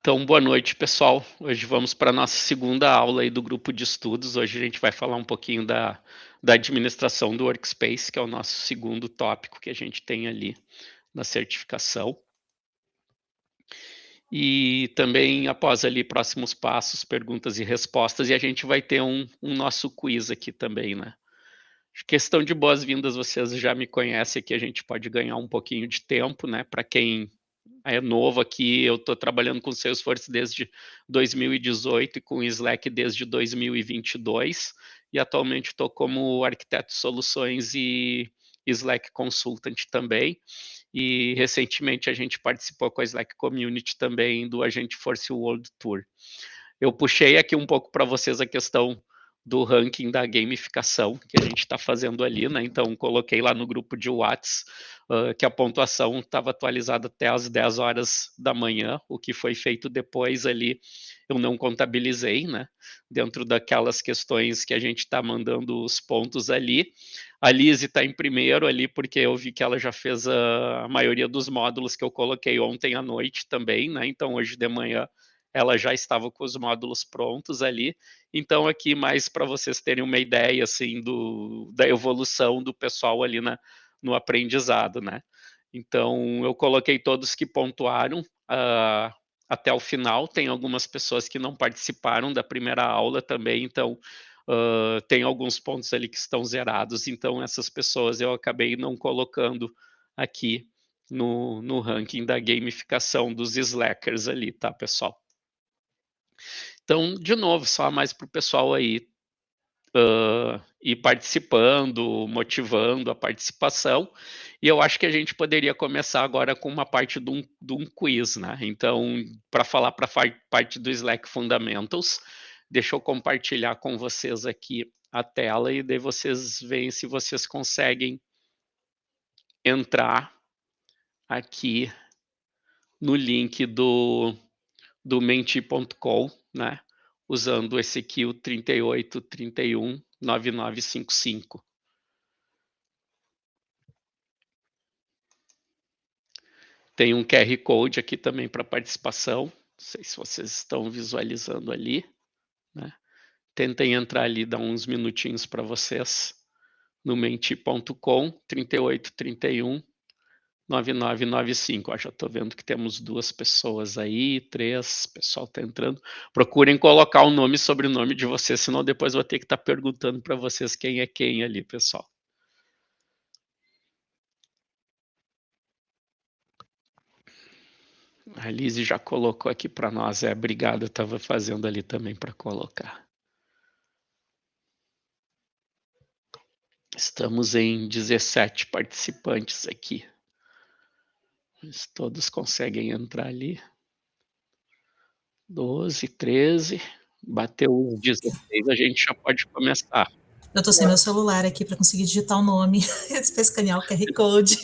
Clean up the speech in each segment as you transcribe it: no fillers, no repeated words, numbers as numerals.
Então, boa noite, pessoal. Hoje vamos para a nossa segunda aula aí do grupo de estudos. Hoje a gente vai falar um pouquinho da administração do Workspace, que é o nosso segundo tópico que a gente tem ali na certificação. E também, após ali, próximos passos, perguntas e respostas, e a gente vai ter um nosso quiz aqui também, né? Questão de boas-vindas, vocês já me conhecem aqui, a gente pode ganhar um pouquinho de tempo, né? Para quem é novo aqui, eu estou trabalhando com Salesforce desde 2018 e com Slack desde 2022, e atualmente estou como arquiteto de soluções e Slack Consultant também, e recentemente a gente participou com a Slack Community também do Agente Force World Tour. Eu puxei aqui um pouco para vocês a questão do ranking da gamificação que a gente está fazendo ali, né? Então, coloquei lá no grupo de Whats que a pontuação estava atualizada até às 10 horas da manhã, o que foi feito depois ali, eu não contabilizei, né? Dentro daquelas questões que a gente está mandando os pontos ali. A Lizzie está em primeiro ali, porque eu vi que ela já fez a maioria dos módulos que eu coloquei ontem à noite também, né? Então, hoje de manhã ela já estava com os módulos prontos ali. Então, aqui mais para vocês terem uma ideia assim da evolução do pessoal ali no aprendizado, né? Então, eu coloquei todos que pontuaram até o final. Tem algumas pessoas que não participaram da primeira aula também, então tem alguns pontos ali que estão zerados. Então, essas pessoas eu acabei não colocando aqui no ranking da gamificação dos Slackers ali, tá, pessoal? Então, de novo, só mais para o pessoal aí ir participando, motivando a participação. E eu acho que a gente poderia começar agora com uma parte de um quiz, né? Então, para falar para a parte do Slack Fundamentals, deixa eu compartilhar com vocês aqui a tela e daí vocês veem se vocês conseguem entrar aqui no link do menti.com, né? Usando esse aqui, o 38319955. Tem um QR Code aqui também para participação. Não sei se vocês estão visualizando ali, né? Tentem entrar ali, dar uns minutinhos para vocês no menti.com 38319995. Já estou vendo que temos 2 pessoas aí, 3, o pessoal está entrando. Procurem colocar o nome e sobrenome de vocês, senão depois vou ter que estar perguntando para vocês quem é quem ali, pessoal. A Lizzie já colocou aqui para nós, obrigado, eu estava fazendo ali também para colocar. Estamos em 17 participantes aqui. Mas todos conseguem entrar ali. 12, 13, bateu os 16, a gente já pode começar. Eu tô sem meu celular aqui para conseguir digitar o nome, para escanear o QR Code.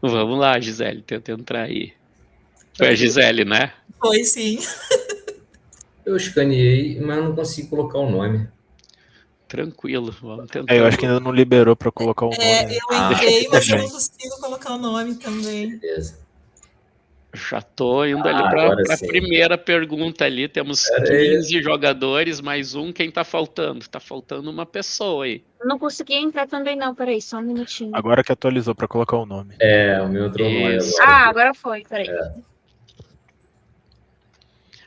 Vamos lá, Gisele, tenta entrar aí. Foi a Gisele, né? Foi, sim. Eu escaneei, mas não consigo colocar o nome. Tranquilo, vamos tentar. Eu acho que ainda não liberou para colocar o nome. Eu entrei, mas eu não consigo colocar o nome também. Beleza. Já estou indo ali para a primeira pergunta ali. Temos 15 jogadores, mais um. Quem está faltando? Está faltando uma pessoa aí. Não consegui entrar também não, peraí, só um minutinho. Agora que atualizou para colocar o nome. O meu entrou o nome agora. Agora foi, peraí.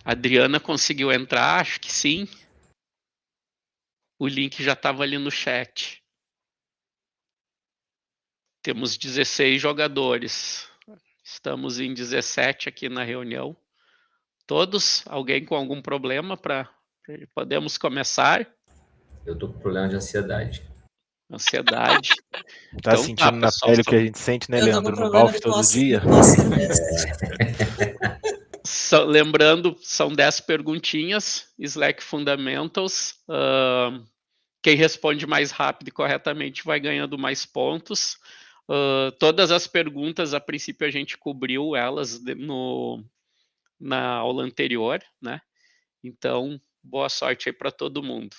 A Adriana conseguiu entrar? Acho que sim. O link já estava ali no chat. Temos 16 jogadores. Estamos em 17 aqui na reunião. Todos? Alguém com algum problema podemos começar? Eu estou com problema de ansiedade. Ansiedade. Tá então, sentindo na pele o que a gente sente, né, Leandro? No golfe todo dia? Lembrando, são 10 perguntinhas, Slack Fundamentals. Quem responde mais rápido e corretamente vai ganhando mais pontos. Todas as perguntas, a princípio, a gente cobriu elas na aula anterior, né? Então, boa sorte aí para todo mundo.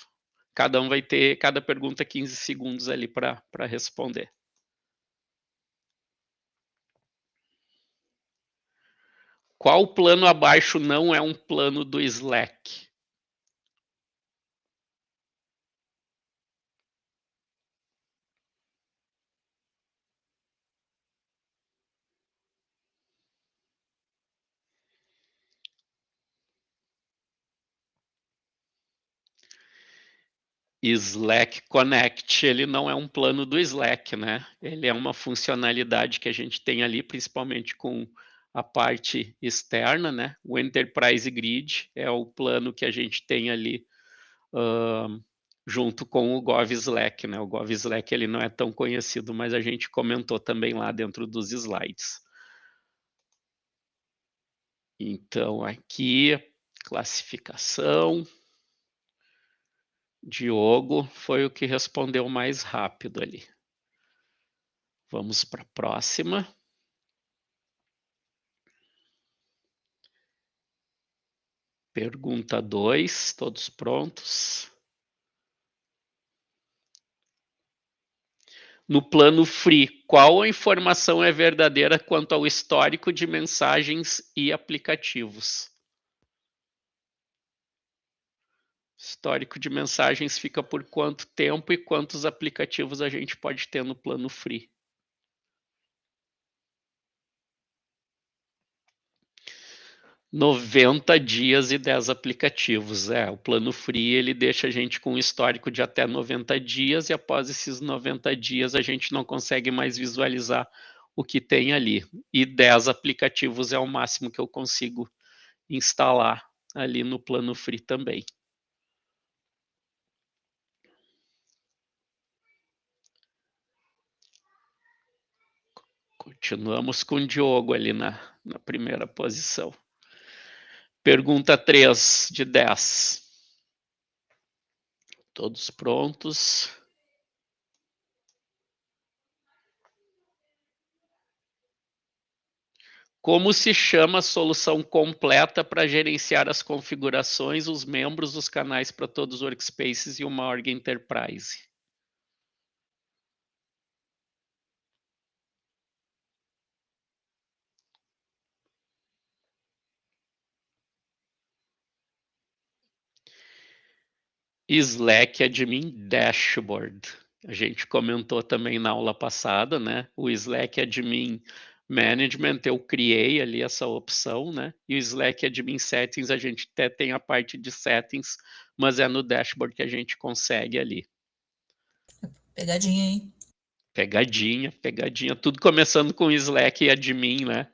Cada um vai ter, cada pergunta, 15 segundos ali para responder. Qual plano abaixo não é um plano do Slack? Slack Connect, ele não é um plano do Slack, né? Ele é uma funcionalidade que a gente tem ali, principalmente com a parte externa, né? O Enterprise Grid é o plano que a gente tem ali junto com o Gov Slack, né? O Gov Slack ele não é tão conhecido, mas a gente comentou também lá dentro dos slides. Então, aqui, classificação. Diogo foi o que respondeu mais rápido ali. Vamos para a próxima. Pergunta 2, todos prontos? No plano free, qual a informação é verdadeira quanto ao histórico de mensagens e aplicativos? Histórico de mensagens fica por quanto tempo e quantos aplicativos a gente pode ter no plano free? ...90 dias e 10 aplicativos. O plano free ele deixa a gente com um histórico de até 90 dias e após esses 90 dias a gente não consegue mais visualizar o que tem ali. E 10 aplicativos é o máximo que eu consigo instalar ali no plano free também. Continuamos com o Diogo ali na primeira posição. Pergunta 3 de 10. Todos prontos? Como se chama a solução completa para gerenciar as configurações, os membros, os canais para todos os workspaces e uma org enterprise? Slack Admin Dashboard. A gente comentou também na aula passada, né? O Slack Admin Management, eu criei ali essa opção, né? E o Slack Admin Settings, a gente até tem a parte de settings, mas é no dashboard que a gente consegue ali. Pegadinha, hein? Pegadinha, pegadinha. Tudo começando com Slack e Admin, né?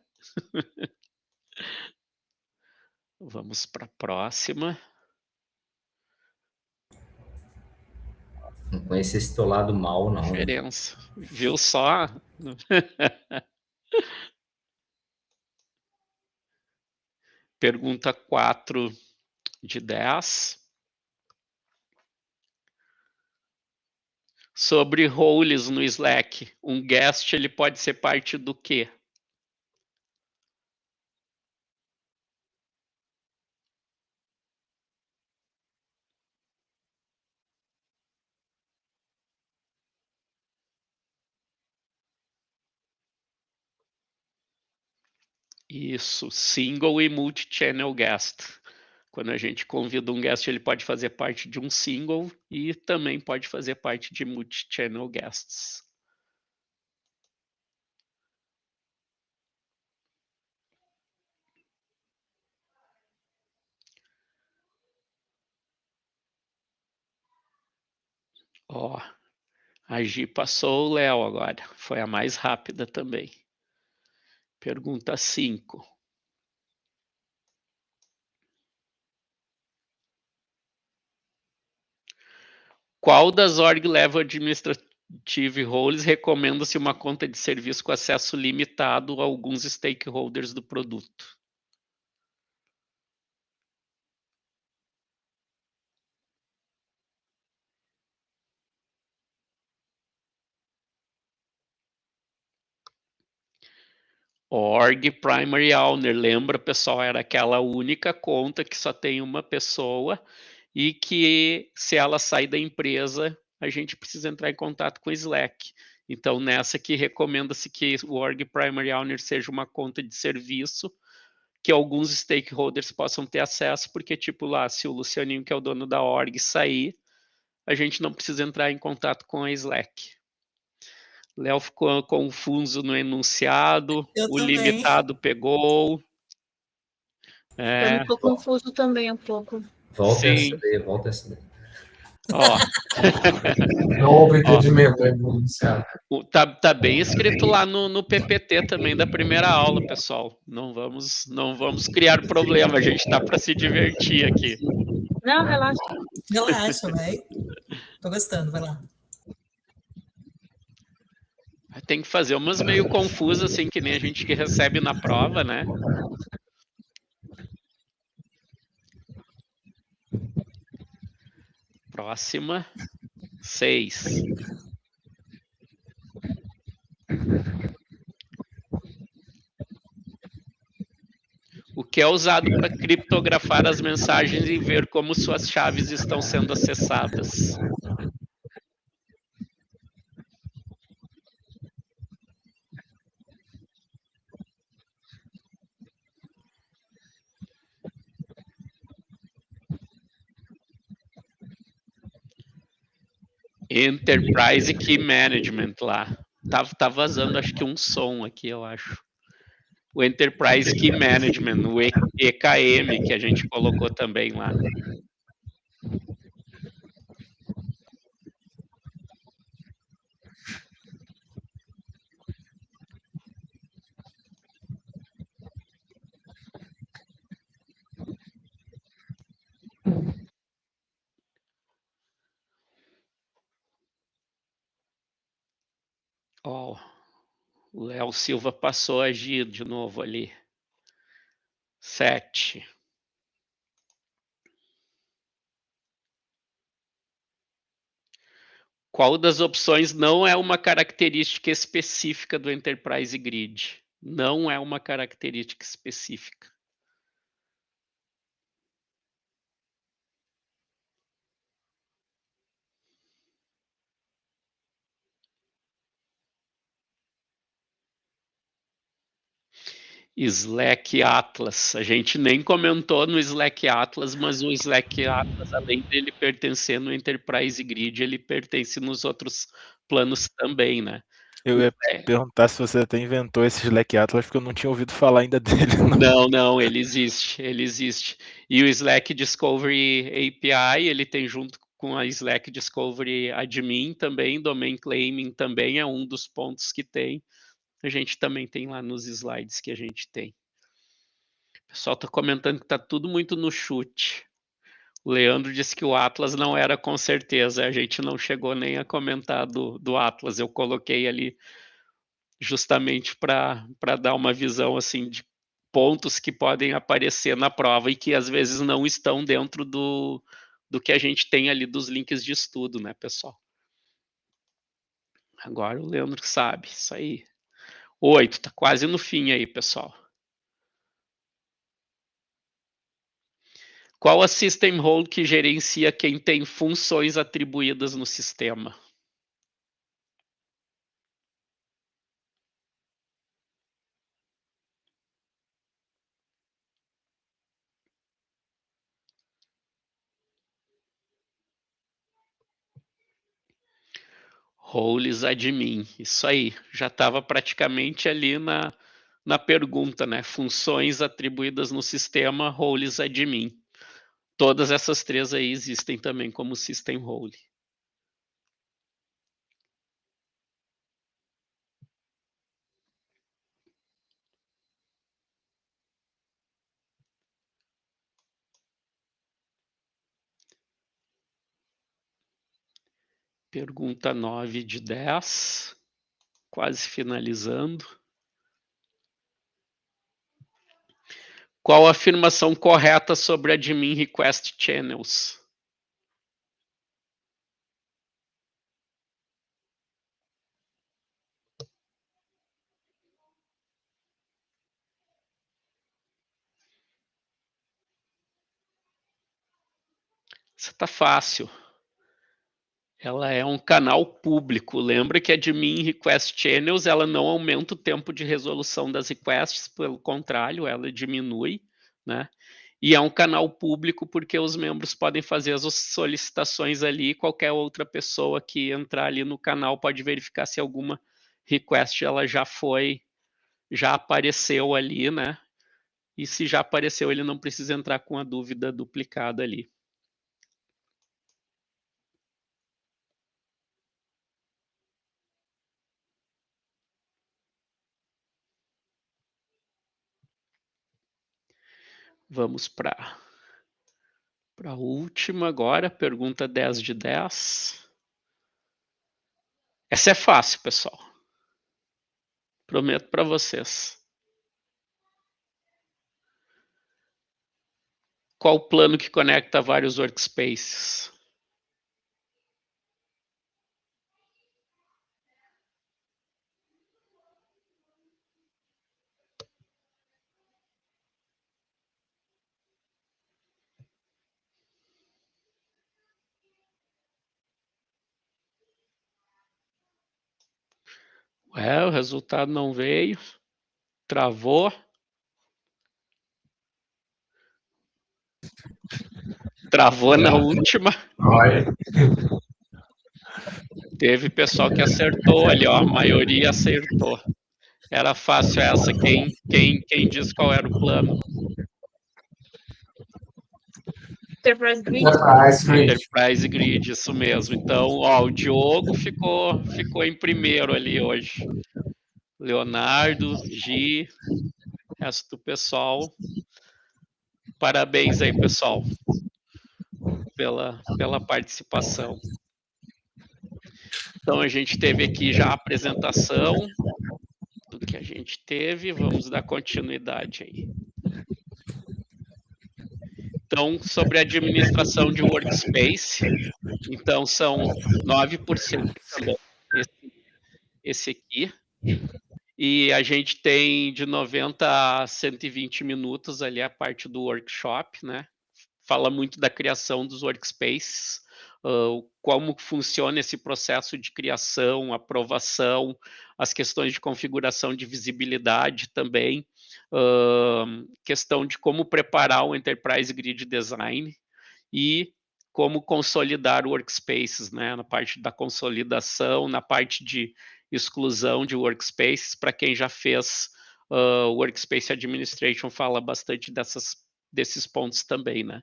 Vamos para a próxima. Não conheço esse teu lado mal, não. Diferença. Viu só? Pergunta 4 de 10. Sobre roles no Slack. Um guest ele pode ser parte do quê? Isso, single e multi-channel guest. Quando a gente convida um guest, ele pode fazer parte de um single e também pode fazer parte de multi-channel guests. Ó, a Gi passou o Léo agora. Foi a mais rápida também. Pergunta 5. Qual das org level administrative roles recomenda-se uma conta de serviço com acesso limitado a alguns stakeholders do produto? Org Primary Owner, lembra, pessoal, era aquela única conta que só tem uma pessoa e que, se ela sair da empresa, a gente precisa entrar em contato com o Slack. Então, nessa aqui, recomenda-se que o Org Primary Owner seja uma conta de serviço que alguns stakeholders possam ter acesso, porque, tipo, lá, se o Lucianinho, que é o dono da org, sair, a gente não precisa entrar em contato com a Slack. Léo ficou confuso no enunciado, o também. limitado pegou. Eu estou confuso também um pouco. Volta Sim. essa daí, volta essa daí. Ó. Não houve entendimento aí no enunciado. Tá bem escrito lá no PPT também da primeira aula, pessoal. Não vamos criar problema, a gente está para se divertir aqui. Não, relaxa. Relaxa, vai. Tô gostando, vai lá. Tem que fazer umas meio confusas, assim, que nem a gente que recebe na prova, né? Próxima. 6. O que é usado para criptografar as mensagens e ver como suas chaves estão sendo acessadas? Enterprise Key Management lá. Tá vazando, acho que um som aqui, eu acho. O Enterprise Key Management, o EKM, que a gente colocou também lá. Ó, o Léo Silva passou a agir de novo ali. 7. Qual das opções não é uma característica específica do Enterprise Grid? Não é uma característica específica. Slack Atlas. A gente nem comentou no Slack Atlas, mas o Slack Atlas, além dele pertencer no Enterprise Grid, ele pertence nos outros planos também, né? Eu ia perguntar se você até inventou esse Slack Atlas, porque eu não tinha ouvido falar ainda dele. Não, ele existe. E o Slack Discovery API, ele tem junto com a Slack Discovery Admin também, Domain Claiming também é um dos pontos que tem. A gente também tem lá nos slides que a gente tem. O pessoal está comentando que está tudo muito no chute. O Leandro disse que o Atlas não era com certeza. A gente não chegou nem a comentar do Atlas. Eu coloquei ali justamente para dar uma visão assim de pontos que podem aparecer na prova e que às vezes não estão dentro do que a gente tem ali dos links de estudo, né, pessoal? Agora o Leandro sabe, isso aí. 8, tá quase no fim aí, pessoal. Qual a system role que gerencia quem tem funções atribuídas no sistema? Roles admin, isso aí, já estava praticamente ali na pergunta, né? Funções atribuídas no sistema, roles admin. Todas essas três aí existem também como system role. Pergunta 9 de 10, quase finalizando. Qual a afirmação correta sobre admin request channels? Isso tá fácil. Ela é um canal público. Lembra que a admin request channels, ela não aumenta o tempo de resolução das requests, pelo contrário, ela diminui, né? E é um canal público porque os membros podem fazer as solicitações ali, qualquer outra pessoa que entrar ali no canal pode verificar se alguma request ela já apareceu ali, né? E se já apareceu, ele não precisa entrar com a dúvida duplicada ali. Vamos para a última agora, pergunta 10 de 10. Essa é fácil, pessoal. Prometo para vocês. Qual o plano que conecta vários workspaces? O resultado não veio. Travou. Travou na última. Teve pessoal que acertou ali, ó. A maioria acertou. Era fácil essa. Quem diz qual era o plano? Enterprise Grid. Enterprise Grid, isso mesmo. Então, ó, o Diogo ficou em primeiro ali hoje. Leonardo, Gi, resto do pessoal. Parabéns aí, pessoal, pela participação. Então, a gente teve aqui já a apresentação do que a gente teve. Vamos dar continuidade aí. Então, sobre a administração de workspace, então são 9% esse aqui. E a gente tem de 90 a 120 minutos ali a parte do workshop, né? Fala muito da criação dos workspaces, como funciona esse processo de criação, aprovação, as questões de configuração de visibilidade também, questão de como preparar o Enterprise Grid Design e como consolidar workspaces, né? Na parte da consolidação, na parte de exclusão de workspaces. Para quem já fez Workspace Administration, fala bastante desses pontos também, né?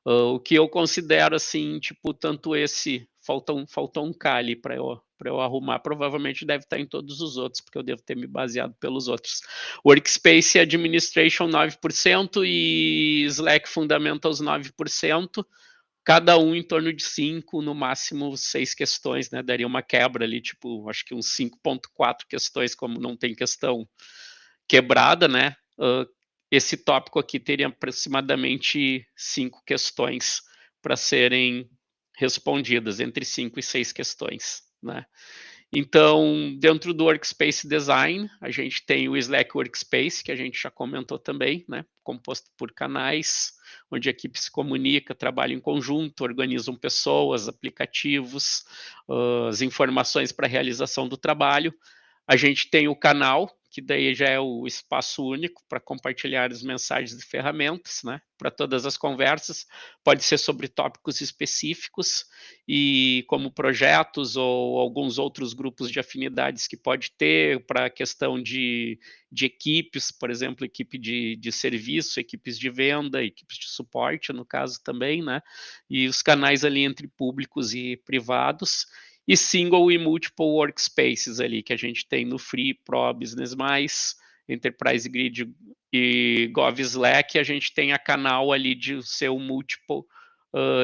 O que eu considero assim, tipo, tanto esse, faltou um K ali para eu arrumar, provavelmente deve estar em todos os outros, porque eu devo ter me baseado pelos outros. Workspace Administration 9% e Slack Fundamentals 9%, cada um em torno de 5, no máximo 6 questões, né? Daria uma quebra ali, tipo, acho que uns 5.4 questões, como não tem questão quebrada, né? Esse tópico aqui teria aproximadamente 5 questões para serem respondidas, entre 5 e 6 questões, né? Então, dentro do Workspace Design, a gente tem o Slack Workspace, que a gente já comentou também, né? Composto por canais, onde a equipe se comunica, trabalha em conjunto, organizam pessoas, aplicativos, as informações para a realização do trabalho. A gente tem o canal, que daí já é o espaço único para compartilhar as mensagens e ferramentas, né? Para todas as conversas, pode ser sobre tópicos específicos e como projetos ou alguns outros grupos de afinidades que pode ter para a questão de equipes, por exemplo, equipe de serviço, equipes de venda, equipes de suporte, no caso também, né? E os canais ali entre públicos e privados, e single e multiple workspaces ali, que a gente tem no Free, Pro, Business+, Enterprise Grid e Gov Slack, a gente tem a canal ali de seu multiple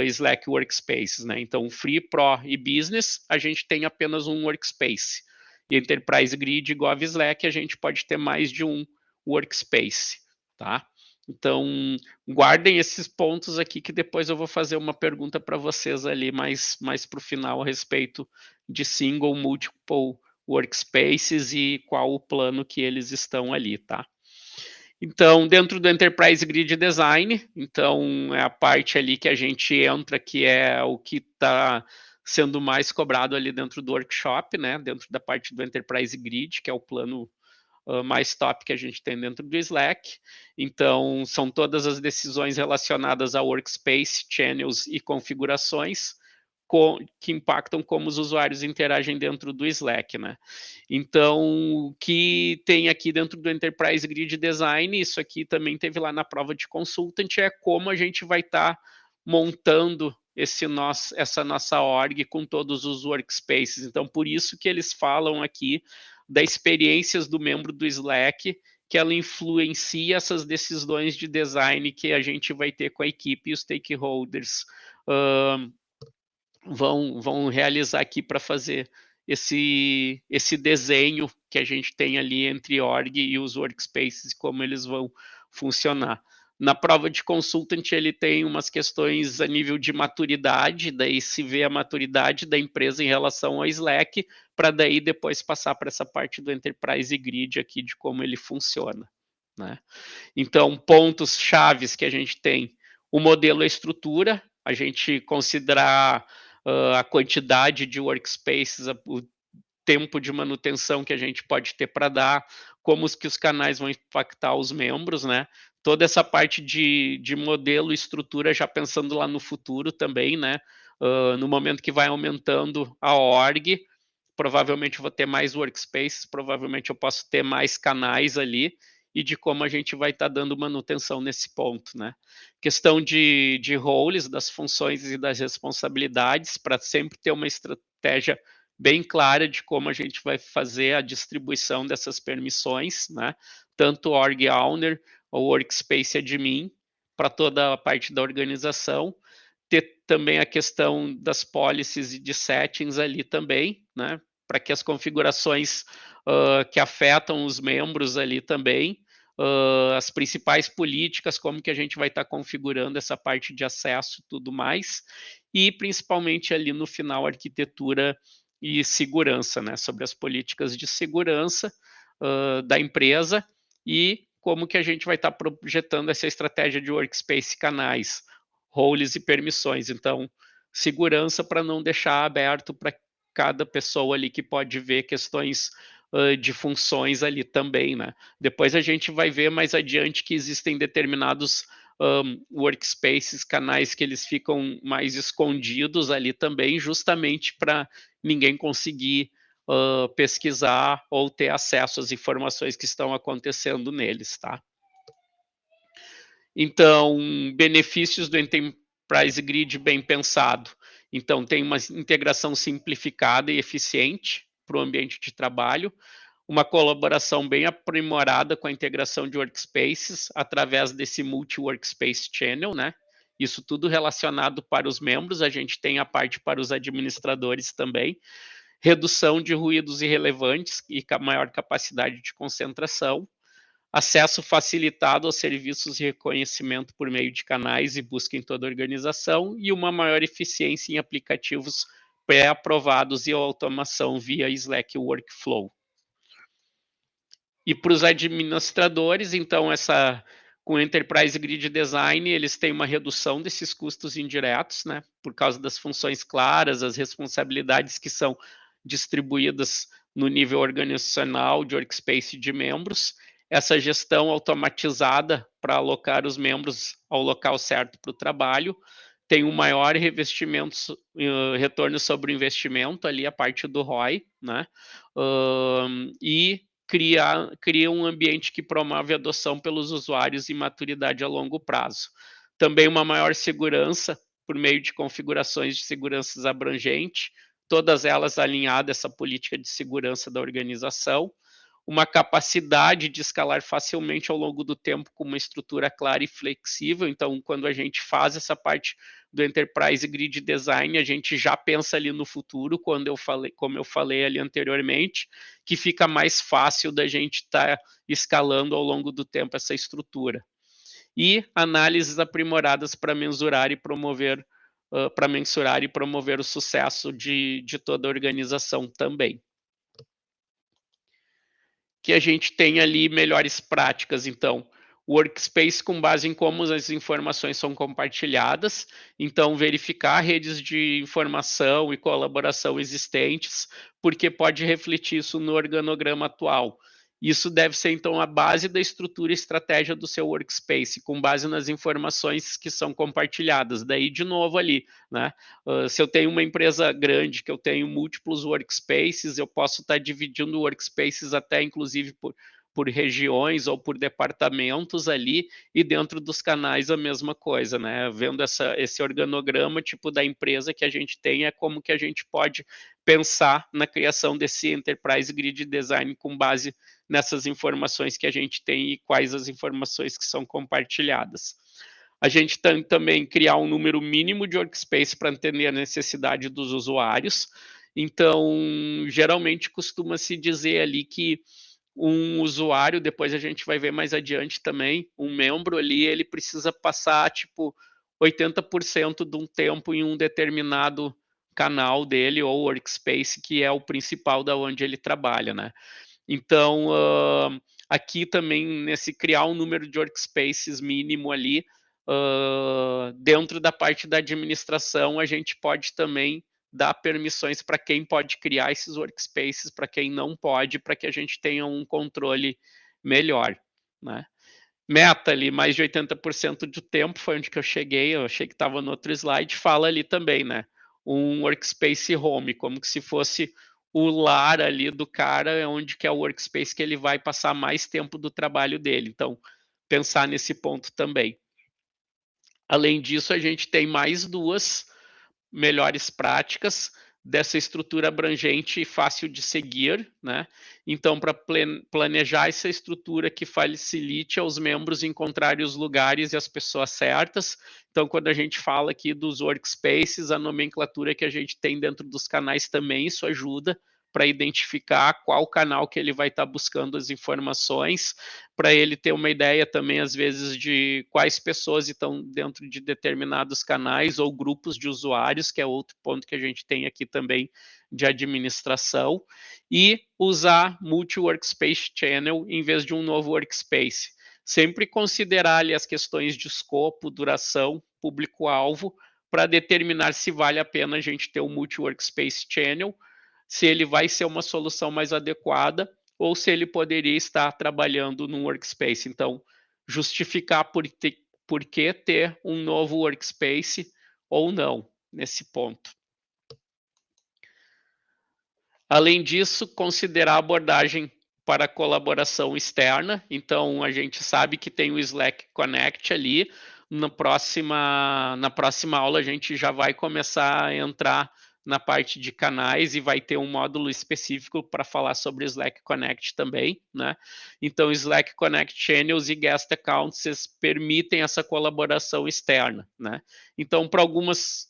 Slack workspaces, né? Então, Free, Pro e Business, a gente tem apenas um workspace. E Enterprise Grid e Gov Slack, a gente pode ter mais de um workspace, tá? Então, guardem esses pontos aqui, que depois eu vou fazer uma pergunta para vocês ali mais para o final a respeito de single, multiple workspaces e qual o plano que eles estão ali, tá? Então, dentro do Enterprise Grid Design, então é a parte ali que a gente entra, que é o que está sendo mais cobrado ali dentro do workshop, né, dentro da parte do Enterprise Grid, que é o plano mais top que a gente tem dentro do Slack. Então, são todas as decisões relacionadas a workspace, channels e configurações que impactam como os usuários interagem dentro do Slack, né? Então, o que tem aqui dentro do Enterprise Grid Design, isso aqui também teve lá na prova de consultant, é como a gente vai estar montando essa nossa org com todos os workspaces. Então, por isso que eles falam aqui das experiências do membro do Slack, que ela influencia essas decisões de design que a gente vai ter com a equipe e os stakeholders vão realizar aqui para fazer esse desenho que a gente tem ali entre org e os workspaces, como eles vão funcionar. Na prova de consultant, ele tem umas questões a nível de maturidade, daí se vê a maturidade da empresa em relação ao Slack, para daí depois passar para essa parte do Enterprise Grid aqui, de como ele funciona, né? Então, pontos chaves que a gente tem: o modelo e a estrutura, a gente considerar a quantidade de workspaces, o tempo de manutenção que a gente pode ter para dar, como que os canais vão impactar os membros, né? Toda essa parte de modelo e estrutura, já pensando lá no futuro também, né? No momento que vai aumentando a org, provavelmente eu vou ter mais workspaces, provavelmente eu posso ter mais canais ali, e de como a gente vai estar dando manutenção nesse ponto, né? Questão de roles, das funções e das responsabilidades, para sempre ter uma estratégia bem clara de como a gente vai fazer a distribuição dessas permissões, né? Tanto org owner ou workspace admin, para toda a parte da organização. Ter também a questão das policies e de settings ali também, né? Para que as configurações que afetam os membros ali também, as principais políticas, como que a gente vai estar configurando essa parte de acesso e tudo mais, e principalmente ali no final, arquitetura e segurança, né? Sobre as políticas de segurança da empresa e como que a gente vai estar projetando essa estratégia de workspace, canais, roles e permissões. Então, segurança para não deixar aberto para cada pessoa ali que pode ver questões de funções ali também, né? Depois a gente vai ver mais adiante que existem determinados workspaces, canais que eles ficam mais escondidos ali também, justamente para ninguém conseguir pesquisar ou ter acesso às informações que estão acontecendo neles, tá? Então, benefícios do Enterprise Grid bem pensado. Então, tem uma integração simplificada e eficiente para o ambiente de trabalho, uma colaboração bem aprimorada com a integração de workspaces através desse multi-workspace channel, né? Isso tudo relacionado para os membros, a gente tem a parte para os administradores também, redução de ruídos irrelevantes e maior capacidade de concentração, acesso facilitado aos serviços de reconhecimento por meio de canais e busca em toda a organização, e uma maior eficiência em aplicativos pré-aprovados e automação via Slack Workflow. E para os administradores, então, com o Enterprise Grid Design, eles têm uma redução desses custos indiretos, né, por causa das funções claras, as responsabilidades que são distribuídas no nível organizacional de workspace de membros, essa gestão automatizada para alocar os membros ao local certo para o trabalho, tem um maior revestimento, retorno sobre o investimento, ali a parte do ROI, né? E cria um ambiente que promove a adoção pelos usuários e maturidade a longo prazo. Também uma maior segurança por meio de configurações de segurança abrangente, todas elas alinhadas a essa política de segurança da organização, uma capacidade de escalar facilmente ao longo do tempo com uma estrutura clara e flexível. Então, quando a gente faz essa parte do Enterprise Grid Design, a gente já pensa ali no futuro, como eu falei ali anteriormente, que fica mais fácil da gente estar escalando ao longo do tempo essa estrutura. E análises aprimoradas para mensurar e promover o sucesso de toda a organização também. Que a gente tem ali melhores práticas, então, workspace com base em como as informações são compartilhadas, então verificar redes de informação e colaboração existentes, porque pode refletir isso no organograma atual. Isso deve ser, então, a base da estrutura e estratégia do seu workspace, com base nas informações que são compartilhadas. Daí, de novo, ali, né? Se eu tenho uma empresa grande, que eu tenho múltiplos workspaces, eu posso estar dividindo workspaces até, inclusive, por regiões ou por departamentos ali, e dentro dos canais a mesma coisa, né? Vendo esse organograma tipo da empresa que a gente tem, é como que a gente pode pensar na criação desse Enterprise Grid Design com base nessas informações que a gente tem e quais as informações que são compartilhadas. A gente tem também criar um número mínimo de workspace para entender a necessidade dos usuários. Então, geralmente costuma-se dizer ali que um usuário, depois a gente vai ver mais adiante também, um membro ali, ele precisa passar, tipo, 80% de um tempo em um determinado canal dele ou workspace, que é o principal da onde ele trabalha, né? Então, aqui também, nesse criar um número de workspaces mínimo ali, dentro da parte da administração, a gente pode também dar permissões para quem pode criar esses workspaces, para quem não pode, para que a gente tenha um controle melhor, né? Meta ali, mais de 80% do tempo, foi onde que eu achei que estava no outro slide, fala ali também, né? Um workspace home, como que se fosse o lar ali do cara, onde que é o workspace que ele vai passar mais tempo do trabalho dele. Então, pensar nesse ponto também. Além disso, a gente tem mais duas melhores práticas dessa estrutura abrangente e fácil de seguir, né? Então, para planejar essa estrutura que facilite aos membros encontrarem os lugares e as pessoas certas. Então, quando a gente fala aqui dos workspaces, a nomenclatura que a gente tem dentro dos canais também, isso ajuda para identificar qual canal que ele vai estar buscando as informações, para ele ter uma ideia também, às vezes, de quais pessoas estão dentro de determinados canais ou grupos de usuários, que é outro ponto que a gente tem aqui também de administração, e usar multi-workspace channel em vez de um novo workspace. Sempre considerar ali as questões de escopo, duração, público-alvo, para determinar se vale a pena a gente ter um multi-workspace channel, se ele vai ser uma solução mais adequada ou se ele poderia estar trabalhando num workspace. Então, justificar por que ter um novo workspace ou não, nesse ponto. Além disso, considerar a abordagem para colaboração externa. Então, a gente sabe que tem o Slack Connect ali. Na próxima aula, a gente já vai começar a entrar na parte de canais e vai ter um módulo específico para falar sobre Slack Connect também, né? Então, Slack Connect Channels e Guest Accounts permitem essa colaboração externa, né? Então, para algumas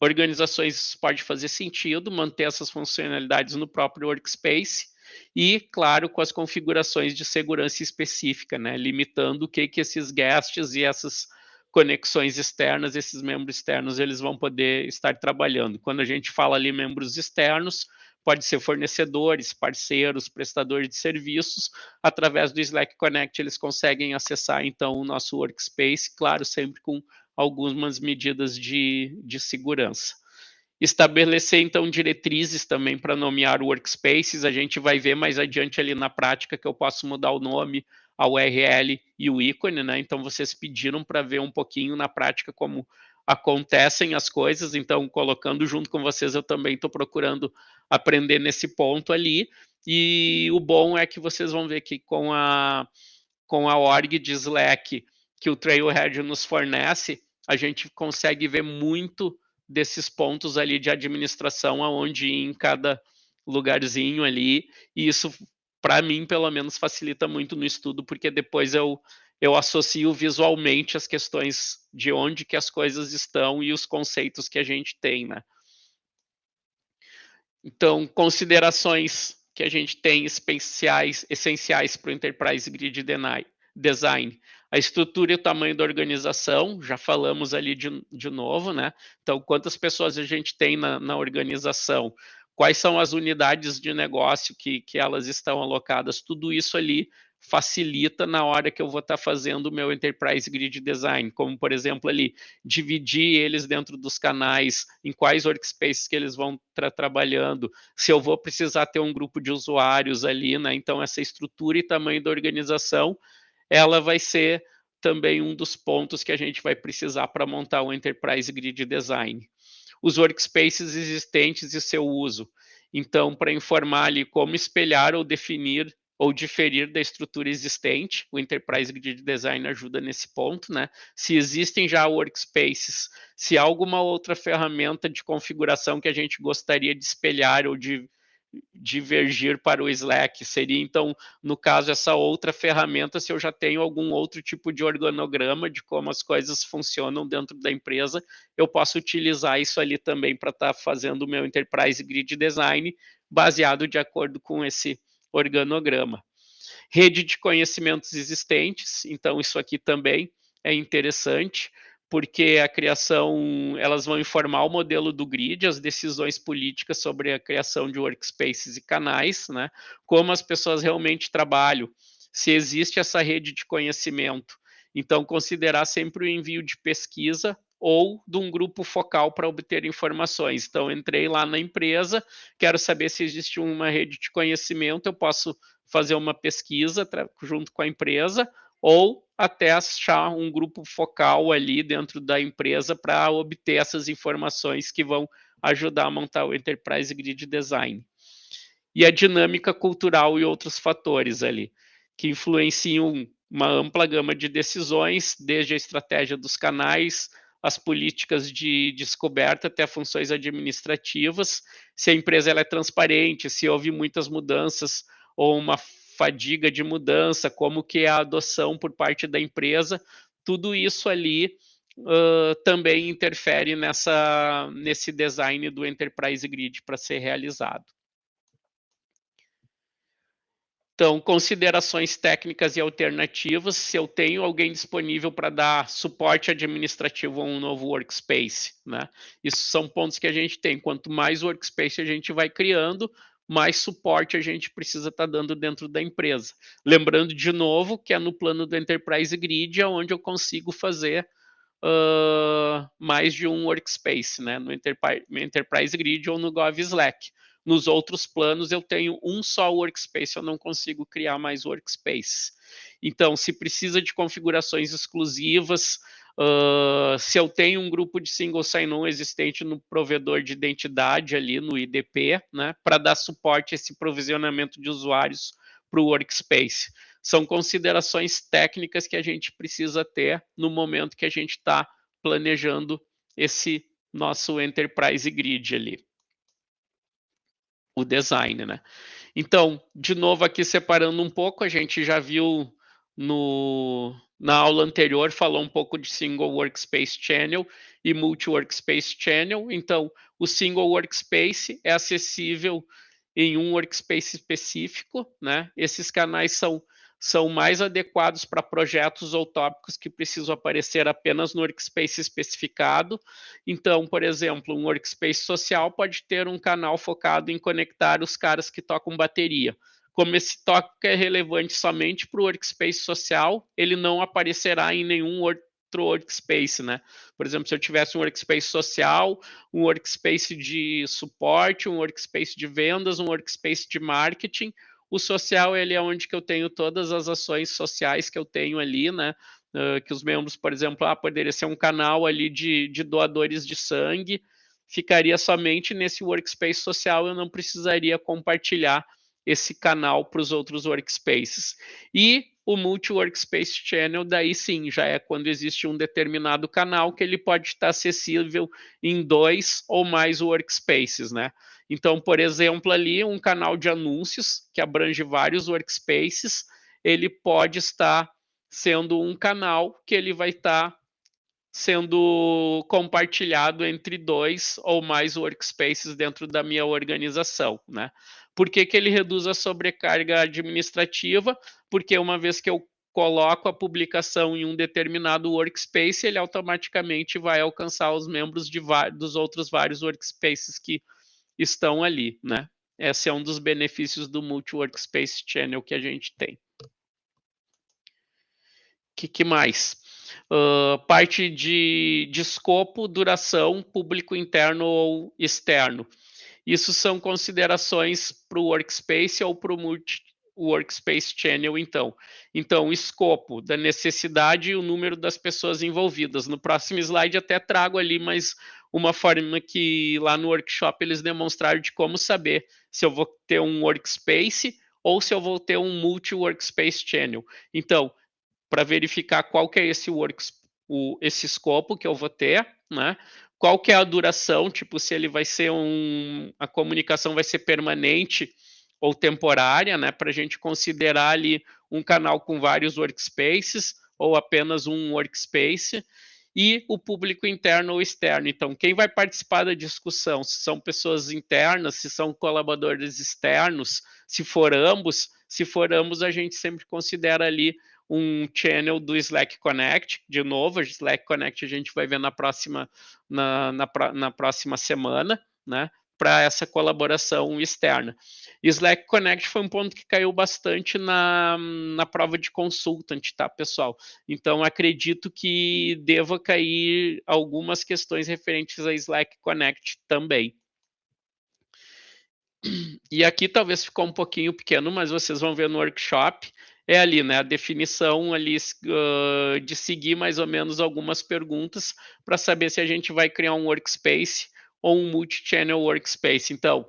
organizações pode fazer sentido manter essas funcionalidades no próprio workspace e, claro, com as configurações de segurança específica, né? Limitando o que esses guests e essas conexões externas, esses membros externos, eles vão poder estar trabalhando. Quando a gente fala ali membros externos, pode ser fornecedores, parceiros, prestadores de serviços, através do Slack Connect eles conseguem acessar então o nosso workspace, claro, sempre com algumas medidas de segurança. Estabelecer, então, diretrizes também para nomear workspaces, a gente vai ver mais adiante ali na prática que eu posso mudar o nome, a URL e o ícone, né? Então, vocês pediram para ver um pouquinho na prática como acontecem as coisas, então, colocando junto com vocês, eu também estou procurando aprender nesse ponto ali, e o bom é que vocês vão ver que com a org de Slack que o Trailhead nos fornece, a gente consegue ver muito desses pontos ali de administração, aonde em cada lugarzinho ali, e isso, para mim, pelo menos, facilita muito no estudo, porque depois eu associo visualmente as questões de onde que as coisas estão e os conceitos que a gente tem, né? Então, considerações que a gente tem essenciais para o Enterprise Grid Design. A estrutura e o tamanho da organização, já falamos ali de novo, né? Então, quantas pessoas a gente tem na organização, quais são as unidades de negócio que elas estão alocadas, tudo isso ali facilita na hora que eu vou estar fazendo o meu Enterprise Grid Design, como, por exemplo, ali, dividir eles dentro dos canais, em quais workspaces que eles vão estar trabalhando, se eu vou precisar ter um grupo de usuários ali, né? Então, essa estrutura e tamanho da organização, ela vai ser também um dos pontos que a gente vai precisar para montar o Enterprise Grid Design. Os workspaces existentes e seu uso. Então, para informar ali como espelhar ou definir ou diferir da estrutura existente, o Enterprise Grid Design ajuda nesse ponto, né? Se existem já workspaces, se há alguma outra ferramenta de configuração que a gente gostaria de espelhar ou de divergir para o Slack, seria então, no caso, essa outra ferramenta, se eu já tenho algum outro tipo de organograma de como as coisas funcionam dentro da empresa, eu posso utilizar isso ali também para estar fazendo o meu Enterprise Grid Design baseado de acordo com esse organograma. Rede de conhecimentos existentes, então isso aqui também é interessante, porque a criação, elas vão informar o modelo do grid, as decisões políticas sobre a criação de workspaces e canais, né? Como as pessoas realmente trabalham, se existe essa rede de conhecimento. Então, considerar sempre o envio de pesquisa ou de um grupo focal para obter informações. Então, entrei lá na empresa, quero saber se existe uma rede de conhecimento, eu posso fazer uma pesquisa junto com a empresa, ou até achar um grupo focal ali dentro da empresa para obter essas informações que vão ajudar a montar o Enterprise Grid Design. E a dinâmica cultural e outros fatores ali, que influenciam uma ampla gama de decisões, desde a estratégia dos canais, as políticas de descoberta até funções administrativas, se a empresa ela é transparente, se houve muitas mudanças ou uma fadiga de mudança, como que é a adoção por parte da empresa, tudo isso ali também interfere nesse design do Enterprise Grid para ser realizado. Então, considerações técnicas e alternativas, se eu tenho alguém disponível para dar suporte administrativo a um novo workspace, né? Isso são pontos que a gente tem. Quanto mais workspace a gente vai criando, mais suporte a gente precisa estar dando dentro da empresa. Lembrando de novo que é no plano do Enterprise Grid, onde eu consigo fazer mais de um workspace, né? No Enterprise Grid ou no Gov Slack. Nos outros planos eu tenho um só workspace, eu não consigo criar mais workspaces. Então, se precisa de configurações exclusivas, se eu tenho um grupo de single sign-on existente no provedor de identidade ali no IDP, né, para dar suporte a esse provisionamento de usuários para o workspace. São considerações técnicas que a gente precisa ter no momento que a gente está planejando esse nosso Enterprise Grid ali. O design, né? Então, de novo aqui separando um pouco, a gente já viu na aula anterior, falou um pouco de Single Workspace Channel e Multi-Workspace Channel. Então, o Single Workspace é acessível em um workspace específico, né? Esses canais são mais adequados para projetos ou tópicos que precisam aparecer apenas no workspace especificado. Então, por exemplo, um workspace social pode ter um canal focado em conectar os caras que tocam bateria. Como esse tópico é relevante somente para o workspace social, ele não aparecerá em nenhum outro workspace, né? Por exemplo, se eu tivesse um workspace social, um workspace de suporte, um workspace de vendas, um workspace de marketing, o social, ele é onde que eu tenho todas as ações sociais que eu tenho ali, né? Que os membros, por exemplo, poderia ser um canal ali de doadores de sangue, ficaria somente nesse workspace social, eu não precisaria compartilhar esse canal para os outros workspaces. E o Multi-Workspace Channel, daí sim, já é quando existe um determinado canal que ele pode estar acessível em 2 ou mais workspaces, né? Então, por exemplo, ali um canal de anúncios que abrange vários workspaces, ele pode estar sendo um canal que ele vai estar sendo compartilhado entre 2 ou mais workspaces dentro da minha organização, né? Por que ele reduz a sobrecarga administrativa? Porque uma vez que eu coloco a publicação em um determinado workspace, ele automaticamente vai alcançar os membros dos outros vários workspaces que estão ali, né? Esse é um dos benefícios do Multi-Workspace Channel que a gente tem. Que mais? Parte de escopo, duração, público interno ou externo. Isso são considerações para o Workspace ou para o Multi-Workspace Channel, então. Então, escopo da necessidade e o número das pessoas envolvidas. No próximo slide até trago ali mais uma forma que lá no workshop eles demonstraram de como saber se eu vou ter um Workspace ou se eu vou ter um Multi-Workspace Channel. Então, para verificar qual que é esse escopo que eu vou ter, né? Qual que é a duração, tipo, se ele vai ser a comunicação vai ser permanente ou temporária, né? Para a gente considerar ali um canal com vários workspaces ou apenas um workspace. E o público interno ou externo. Então, quem vai participar da discussão? Se são pessoas internas, se são colaboradores externos, se for ambos, a gente sempre considera ali um channel do Slack Connect. De novo, o Slack Connect a gente vai ver na próxima semana, né? Para essa colaboração externa. Slack Connect foi um ponto que caiu bastante na prova de consultant, tá, pessoal? Então, acredito que deva cair algumas questões referentes a Slack Connect também. E aqui talvez ficou um pouquinho pequeno, mas vocês vão ver no workshop. É ali, né, a definição ali de seguir mais ou menos algumas perguntas para saber se a gente vai criar um workspace ou um multi-channel workspace. Então,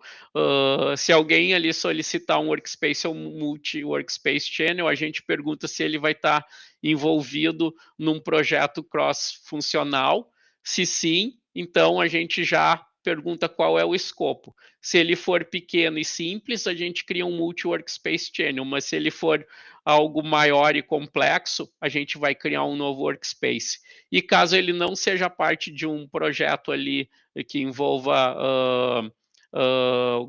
se alguém ali solicitar um workspace ou um multi-workspace channel, a gente pergunta se ele vai estar envolvido num projeto cross-funcional. Se sim, então a gente já pergunta qual é o escopo. Se ele for pequeno e simples, a gente cria um multi-workspace channel, mas se ele for algo maior e complexo, a gente vai criar um novo workspace. E caso ele não seja parte de um projeto ali que envolva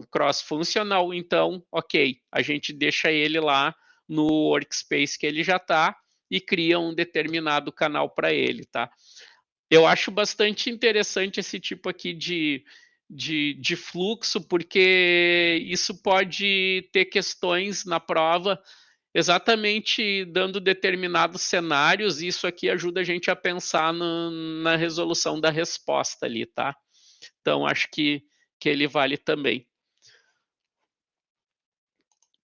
cross-funcional, então, ok, a gente deixa ele lá no workspace que ele já está e cria um determinado canal para ele, tá? Eu acho bastante interessante esse tipo aqui de fluxo, porque isso pode ter questões na prova exatamente dando determinados cenários, e isso aqui ajuda a gente a pensar na resolução da resposta ali, tá? Então, acho que ele vale também.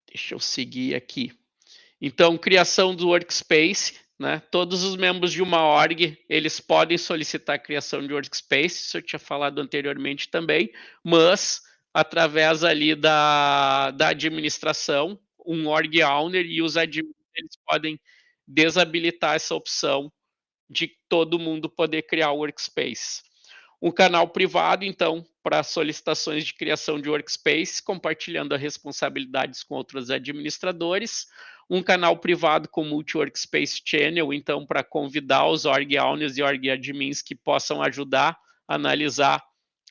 Deixa eu seguir aqui. Então, criação do workspace, né? Todos os membros de uma org, eles podem solicitar a criação de workspace, isso eu tinha falado anteriormente também, mas através ali da administração, um org owner e os admins, eles podem desabilitar essa opção de todo mundo poder criar workspace. Um canal privado, então, para solicitações de criação de workspace, compartilhando as responsabilidades com outros administradores. Um canal privado com multi-workspace channel, então, para convidar os org owners e org admins que possam ajudar a analisar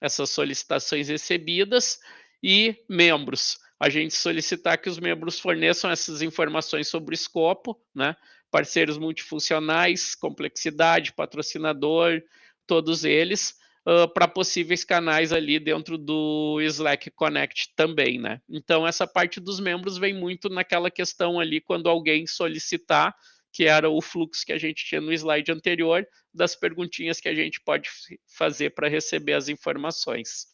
essas solicitações recebidas. E membros, a gente solicitar que os membros forneçam essas informações sobre o escopo, né? Parceiros multifuncionais, complexidade, patrocinador, todos eles, para possíveis canais ali dentro do Slack Connect também, né? Então, essa parte dos membros vem muito naquela questão ali, quando alguém solicitar, que era o fluxo que a gente tinha no slide anterior, das perguntinhas que a gente pode fazer para receber as informações.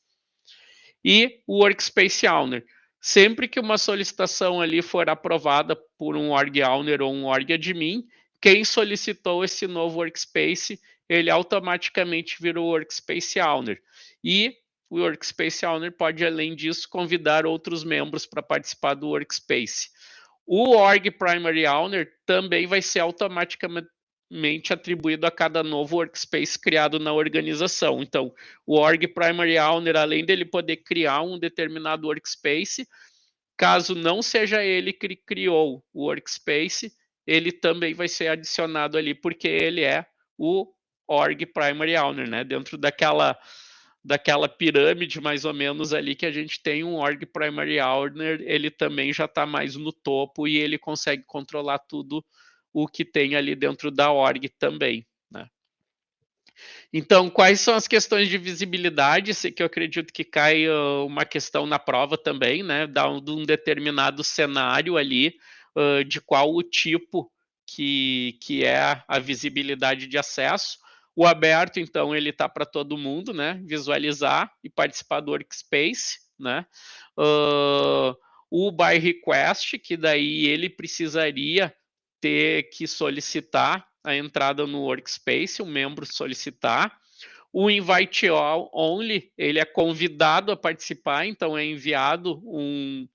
E o Workspace Owner. Sempre que uma solicitação ali for aprovada por um org owner ou um org admin, quem solicitou esse novo workspace, ele automaticamente vira o Workspace Owner. E o Workspace Owner pode, além disso, convidar outros membros para participar do Workspace. O Org Primary Owner também vai ser automaticamente atribuído a cada novo workspace criado na organização. Então, o Org Primary Owner, além dele poder criar um determinado workspace, caso não seja ele que criou o workspace, ele também vai ser adicionado ali, porque ele é o Org Primary Owner, né? Dentro daquela pirâmide, mais ou menos, ali que a gente tem um Org Primary Owner, ele também já está mais no topo e ele consegue controlar tudo o que tem ali dentro da org também, né? Então, quais são as questões de visibilidade? Esse que eu acredito que cai uma questão na prova também, né? Dá um determinado cenário ali de qual o tipo que é a visibilidade de acesso. O aberto, então, ele está para todo mundo, né? Visualizar e participar do workspace, né? O by request, que daí ele precisaria ter que solicitar a entrada no workspace, o membro solicitar. O invite all only, ele é convidado a participar, então é enviado um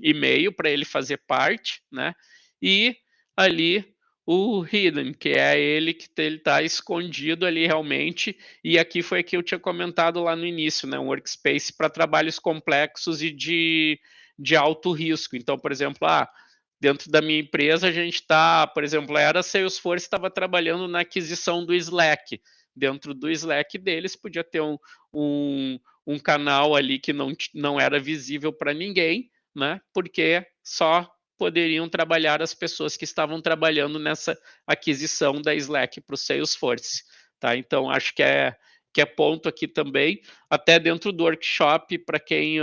e-mail para ele fazer parte, né? E ali o hidden, que é ele que ele está escondido ali realmente, e aqui foi que eu tinha comentado lá no início, né? Um workspace para trabalhos complexos e de alto risco. Então, por exemplo, dentro da minha empresa a gente está, por exemplo, era Salesforce, estava trabalhando na aquisição do Slack. Dentro do Slack deles podia ter um canal ali que não era visível para ninguém, né? Porque só poderiam trabalhar as pessoas que estavam trabalhando nessa aquisição da Slack para o Salesforce, tá? Então, acho que é ponto aqui também, até dentro do workshop, para quem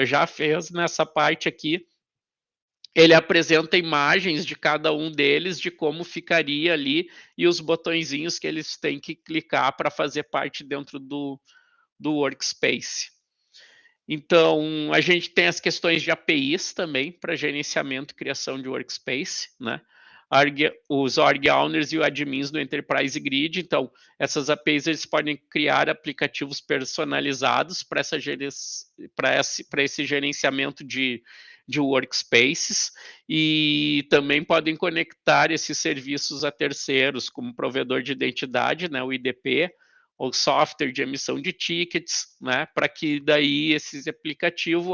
já fez nessa parte aqui, ele apresenta imagens de cada um deles, de como ficaria ali, e os botõezinhos que eles têm que clicar para fazer parte dentro do workspace. Então, a gente tem as questões de APIs também, para gerenciamento e criação de workspace, né? Os org owners e os admins do Enterprise Grid. Então, essas APIs eles podem criar aplicativos personalizados para esse gerenciamento de workspaces, e também podem conectar esses serviços a terceiros, como provedor de identidade, né, o IDP, ou software de emissão de tickets, né, para que daí esse aplicativo,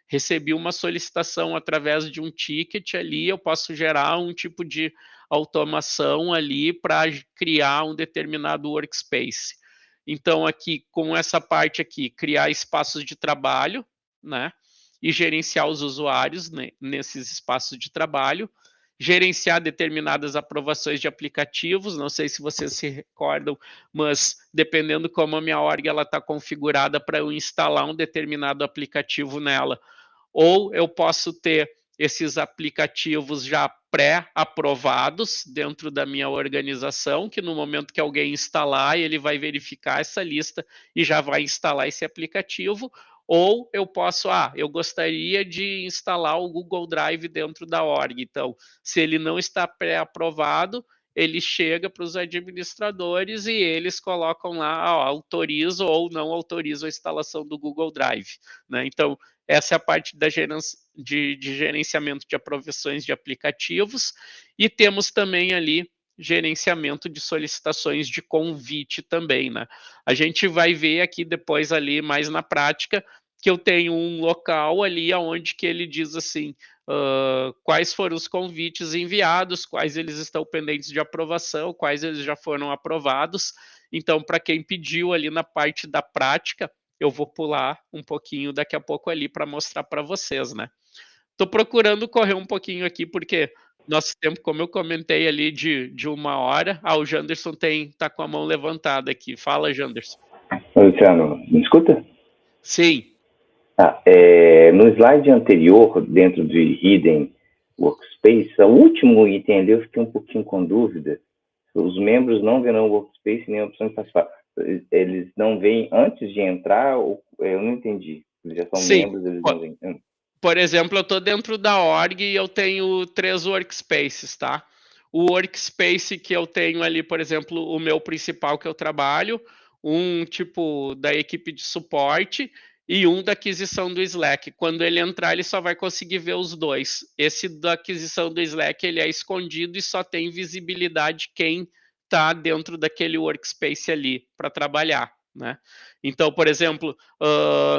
recebi uma solicitação através de um ticket ali, eu posso gerar um tipo de automação ali para criar um determinado workspace. Então, aqui, com essa parte aqui, criar espaços de trabalho, né, e gerenciar os usuários, né, nesses espaços de trabalho, gerenciar determinadas aprovações de aplicativos. Não sei se vocês se recordam, mas dependendo como a minha org está configurada para eu instalar um determinado aplicativo nela, ou eu posso ter esses aplicativos já pré-aprovados dentro da minha organização, que no momento que alguém instalar, ele vai verificar essa lista e já vai instalar esse aplicativo. Ou eu posso, eu gostaria de instalar o Google Drive dentro da org. Então, se ele não está pré-aprovado, ele chega para os administradores e eles colocam lá, autorizo ou não autorizo a instalação do Google Drive, né? Então, essa é a parte de gerenciamento de aprovações de aplicativos, e temos também ali gerenciamento de solicitações de convite também, né? A gente vai ver aqui depois ali mais na prática que eu tenho um local ali onde que ele diz assim, quais foram os convites enviados, quais eles estão pendentes de aprovação, quais eles já foram aprovados. Então, para quem pediu ali na parte da prática, eu vou pular um pouquinho daqui a pouco ali para mostrar para vocês, né? Estou procurando correr um pouquinho aqui, porque nosso tempo, como eu comentei ali, de 1 hora, o Janderson tá com a mão levantada aqui. Fala, Janderson. Luciano, me escuta? Sim. No slide anterior, dentro de Hidden Workspace, o último item ali eu fiquei um pouquinho com dúvida. Os membros não verão o Workspace nem a opção de participar. Eles não veem antes de entrar? Eu não entendi. Eles já são membros, eles não veem. Por exemplo, eu estou dentro da org e eu tenho 3 workspaces, tá? O workspace que eu tenho ali, por exemplo, o meu principal que eu trabalho, um tipo da equipe de suporte e um da aquisição do Slack. Quando ele entrar, ele só vai conseguir ver os dois. Esse da aquisição do Slack, ele é escondido e só tem visibilidade quem está dentro daquele workspace ali para trabalhar, né? Então, por exemplo,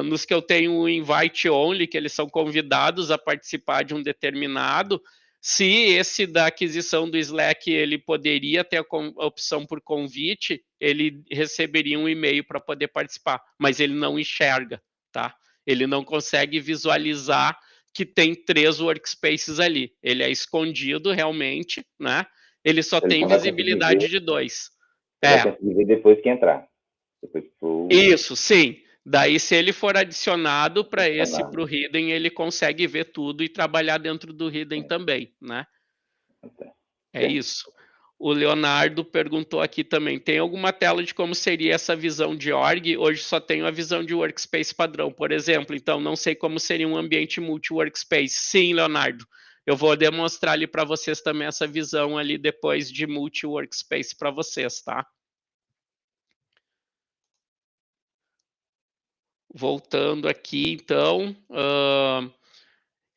nos que eu tenho o invite only, que eles são convidados a participar de um determinado, se esse da aquisição do Slack, ele poderia ter a opção por convite, ele receberia um e-mail para poder participar, mas ele não enxerga, tá? Ele não consegue visualizar que tem 3 workspaces ali. Ele é escondido realmente, né? Ele só tem visibilidade de 2. Vai conseguir ver depois que entrar. Depois que for... Isso, sim. Daí, se ele for adicionado para o Hidden, ele consegue ver tudo e trabalhar dentro do Hidden também, né? É isso. O Leonardo perguntou aqui também, tem alguma tela de como seria essa visão de org? Hoje só tenho a visão de workspace padrão, por exemplo, então não sei como seria um ambiente multi-workspace. Sim, Leonardo, eu vou demonstrar ali para vocês também essa visão ali depois de multi-workspace para vocês, tá? Voltando aqui, então,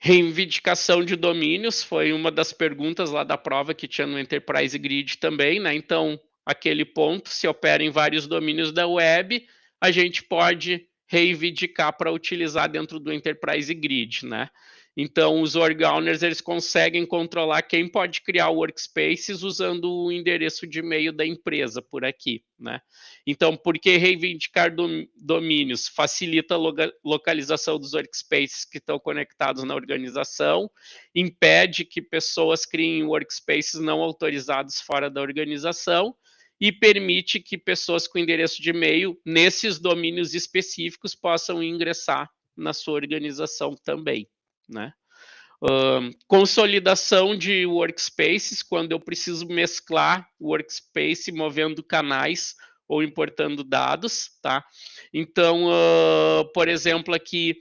reivindicação de domínios foi uma das perguntas lá da prova que tinha no Enterprise Grid também, né? Então, aquele ponto, se opera em vários domínios da web, a gente pode reivindicar para utilizar dentro do Enterprise Grid, né? Então, os org owners, eles conseguem controlar quem pode criar workspaces usando o endereço de e-mail da empresa por aqui, né? Então, por que reivindicar domínios? Facilita a localização dos workspaces que estão conectados na organização, impede que pessoas criem workspaces não autorizados fora da organização e permite que pessoas com endereço de e-mail nesses domínios específicos possam ingressar na sua organização também, né? Consolidação de workspaces, quando eu preciso mesclar workspace movendo canais ou importando dados, tá? Então, por exemplo, aqui,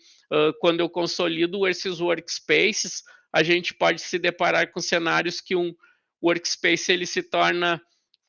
quando eu consolido esses workspaces, a gente pode se deparar com cenários que um workspace ele se torna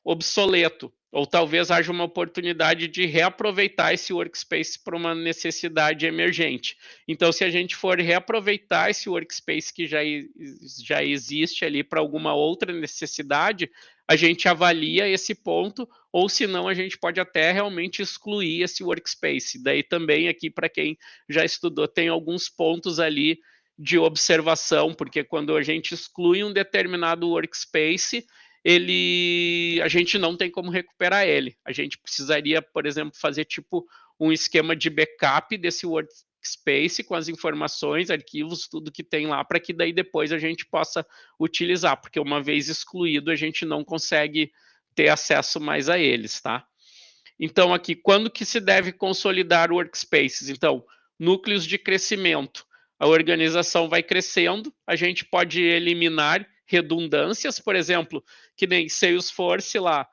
obsoleto, ou talvez haja uma oportunidade de reaproveitar esse workspace para uma necessidade emergente. Então, se a gente for reaproveitar esse workspace que já existe ali para alguma outra necessidade, a gente avalia esse ponto, ou se não, a gente pode até realmente excluir esse workspace. Daí também aqui, para quem já estudou, tem alguns pontos ali de observação, porque quando a gente exclui um determinado workspace, a gente não tem como recuperar ele. A gente precisaria, por exemplo, fazer tipo um esquema de backup desse workspace com as informações, arquivos, tudo que tem lá, para que daí depois a gente possa utilizar, porque uma vez excluído, a gente não consegue ter acesso mais a eles, tá? Então, aqui, quando que se deve consolidar workspaces? Então, núcleos de crescimento. A organização vai crescendo, a gente pode eliminar redundâncias, por exemplo, que nem Salesforce lá,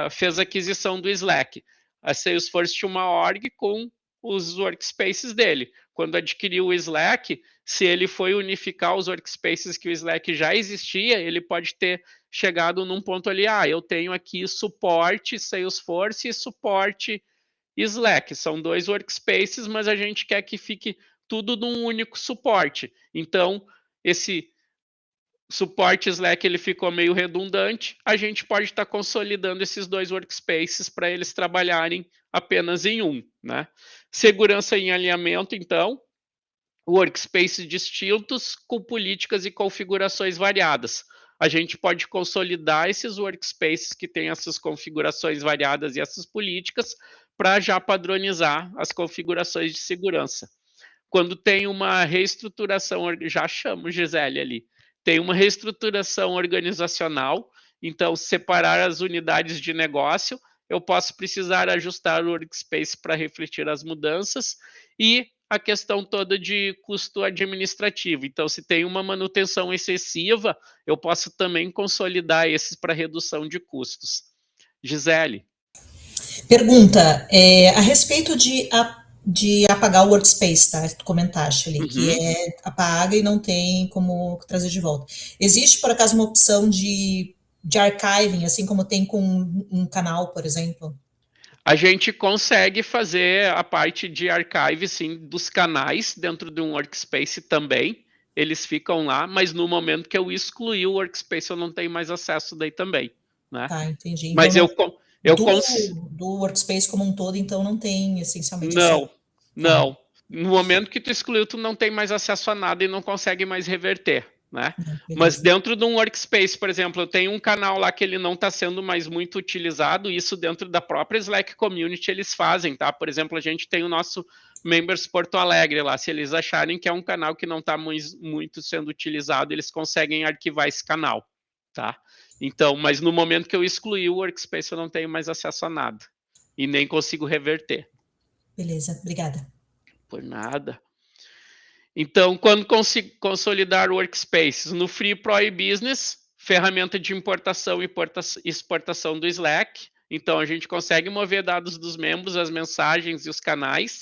fez a aquisição do Slack. A Salesforce tinha uma org com os workspaces dele. Quando adquiriu o Slack, se ele foi unificar os workspaces que o Slack já existia, ele pode ter chegado num ponto ali, eu tenho aqui suporte Salesforce e suporte Slack. São 2 workspaces, mas a gente quer que fique tudo num único suporte. Então, esse suporte Slack ele ficou meio redundante, a gente pode estar consolidando esses 2 workspaces para eles trabalharem apenas em um, né? Segurança em alinhamento, então, workspaces distintos com políticas e configurações variadas. A gente pode consolidar esses workspaces que têm essas configurações variadas e essas políticas para já padronizar as configurações de segurança. Quando tem uma reestruturação, já chamo Gisele ali, tem uma reestruturação organizacional, então separar as unidades de negócio, eu posso precisar ajustar o workspace para refletir as mudanças e a questão toda de custo administrativo. Então, se tem uma manutenção excessiva, eu posso também consolidar esses para redução de custos. Gisele. Pergunta, a respeito de apagar o workspace, tá? Tu comentaste ali, que apaga e não tem como trazer de volta. Existe, por acaso, uma opção de archiving, assim como tem com um canal, por exemplo? A gente consegue fazer a parte de archive, sim, dos canais dentro de um workspace também. Eles ficam lá, mas no momento que eu excluir o workspace, eu não tenho mais acesso daí também, né? Tá, entendi. Mas então, do workspace como um todo, então, não tem essencialmente acesso. Não. No momento que tu excluiu, tu não tem mais acesso a nada e não consegue mais reverter, né? Mas dentro de um workspace, por exemplo, eu tenho um canal lá que ele não está sendo mais muito utilizado, isso dentro da própria Slack Community eles fazem, tá? Por exemplo, a gente tem o nosso Members Porto Alegre lá, se eles acharem que é um canal que não está muito sendo utilizado, eles conseguem arquivar esse canal, tá? Então, mas no momento que eu excluir o workspace, eu não tenho mais acesso a nada. E nem consigo reverter. Beleza, obrigada. Por nada. Então, quando consolidar workspaces no Free, Pro e Business, ferramenta de importação e exportação do Slack. Então, a gente consegue mover dados dos membros, as mensagens e os canais,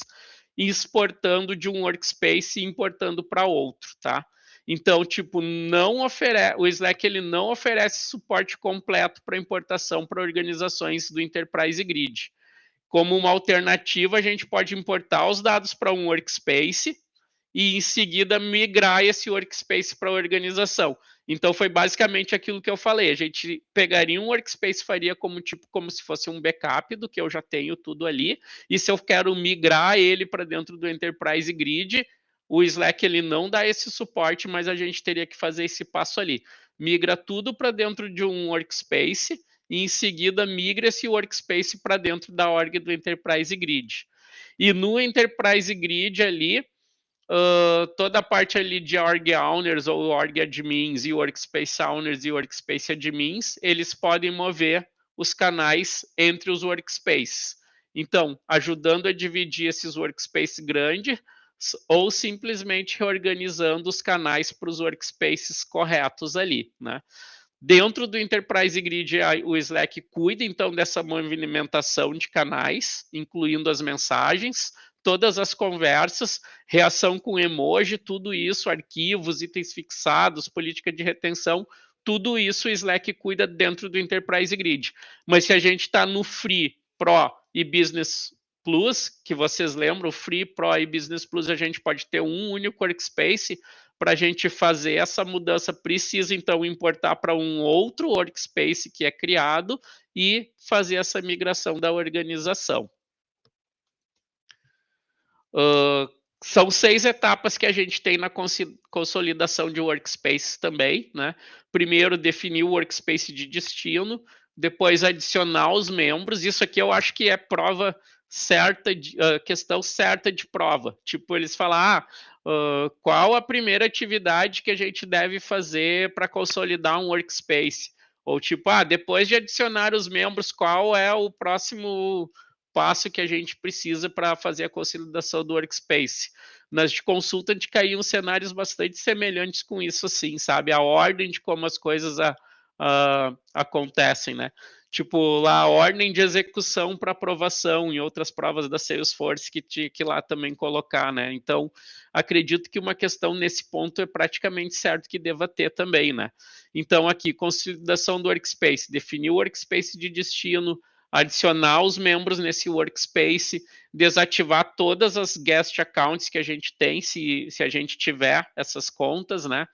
exportando de um workspace e importando para outro, tá? Então, tipo, o Slack ele não oferece suporte completo para importação para organizações do Enterprise Grid. Como uma alternativa, a gente pode importar os dados para um workspace e em seguida migrar esse workspace para a organização. Então foi basicamente aquilo que eu falei, a gente pegaria um workspace, faria como se fosse um backup do que eu já tenho tudo ali, e se eu quero migrar ele para dentro do Enterprise Grid, o Slack ele não dá esse suporte, mas a gente teria que fazer esse passo ali. Migra tudo para dentro de um workspace e em seguida migra esse workspace para dentro da org do Enterprise Grid. E no Enterprise Grid ali, toda a parte ali de org owners ou org admins e workspace owners e workspace admins, eles podem mover os canais entre os workspaces. Então, ajudando a dividir esses workspaces grandes ou simplesmente reorganizando os canais para os workspaces corretos ali, né? Dentro do Enterprise Grid, o Slack cuida, então, dessa movimentação de canais, incluindo as mensagens, todas as conversas, reação com emoji, tudo isso, arquivos, itens fixados, política de retenção, tudo isso o Slack cuida dentro do Enterprise Grid. Mas se a gente está no Free, Pro e Business Plus, que vocês lembram, Free, Pro e Business Plus, a gente pode ter um único workspace. Para a gente fazer essa mudança, precisa então importar para um outro workspace que é criado e fazer essa migração da organização. São 6 etapas que a gente tem na consolidação de workspaces também, né? Primeiro, definir o workspace de destino, depois adicionar os membros. Isso aqui eu acho que é prova certa, questão certa de prova. Tipo, eles falam, qual a primeira atividade que a gente deve fazer para consolidar um workspace? Ou tipo, depois de adicionar os membros, qual é o próximo passo que a gente precisa para fazer a consolidação do workspace? Nas de consulta, a gente caíam cenários bastante semelhantes com isso, assim, sabe? A ordem de como as coisas acontecem, né? Tipo, lá a ordem de execução para aprovação em outras provas da Salesforce que tinha que lá também colocar, né? Então, acredito que uma questão nesse ponto é praticamente certo que deva ter também, né? Então, aqui, consolidação do workspace, definir o workspace de destino, adicionar os membros nesse workspace, desativar todas as guest accounts que a gente tem, se a gente tiver essas contas, né?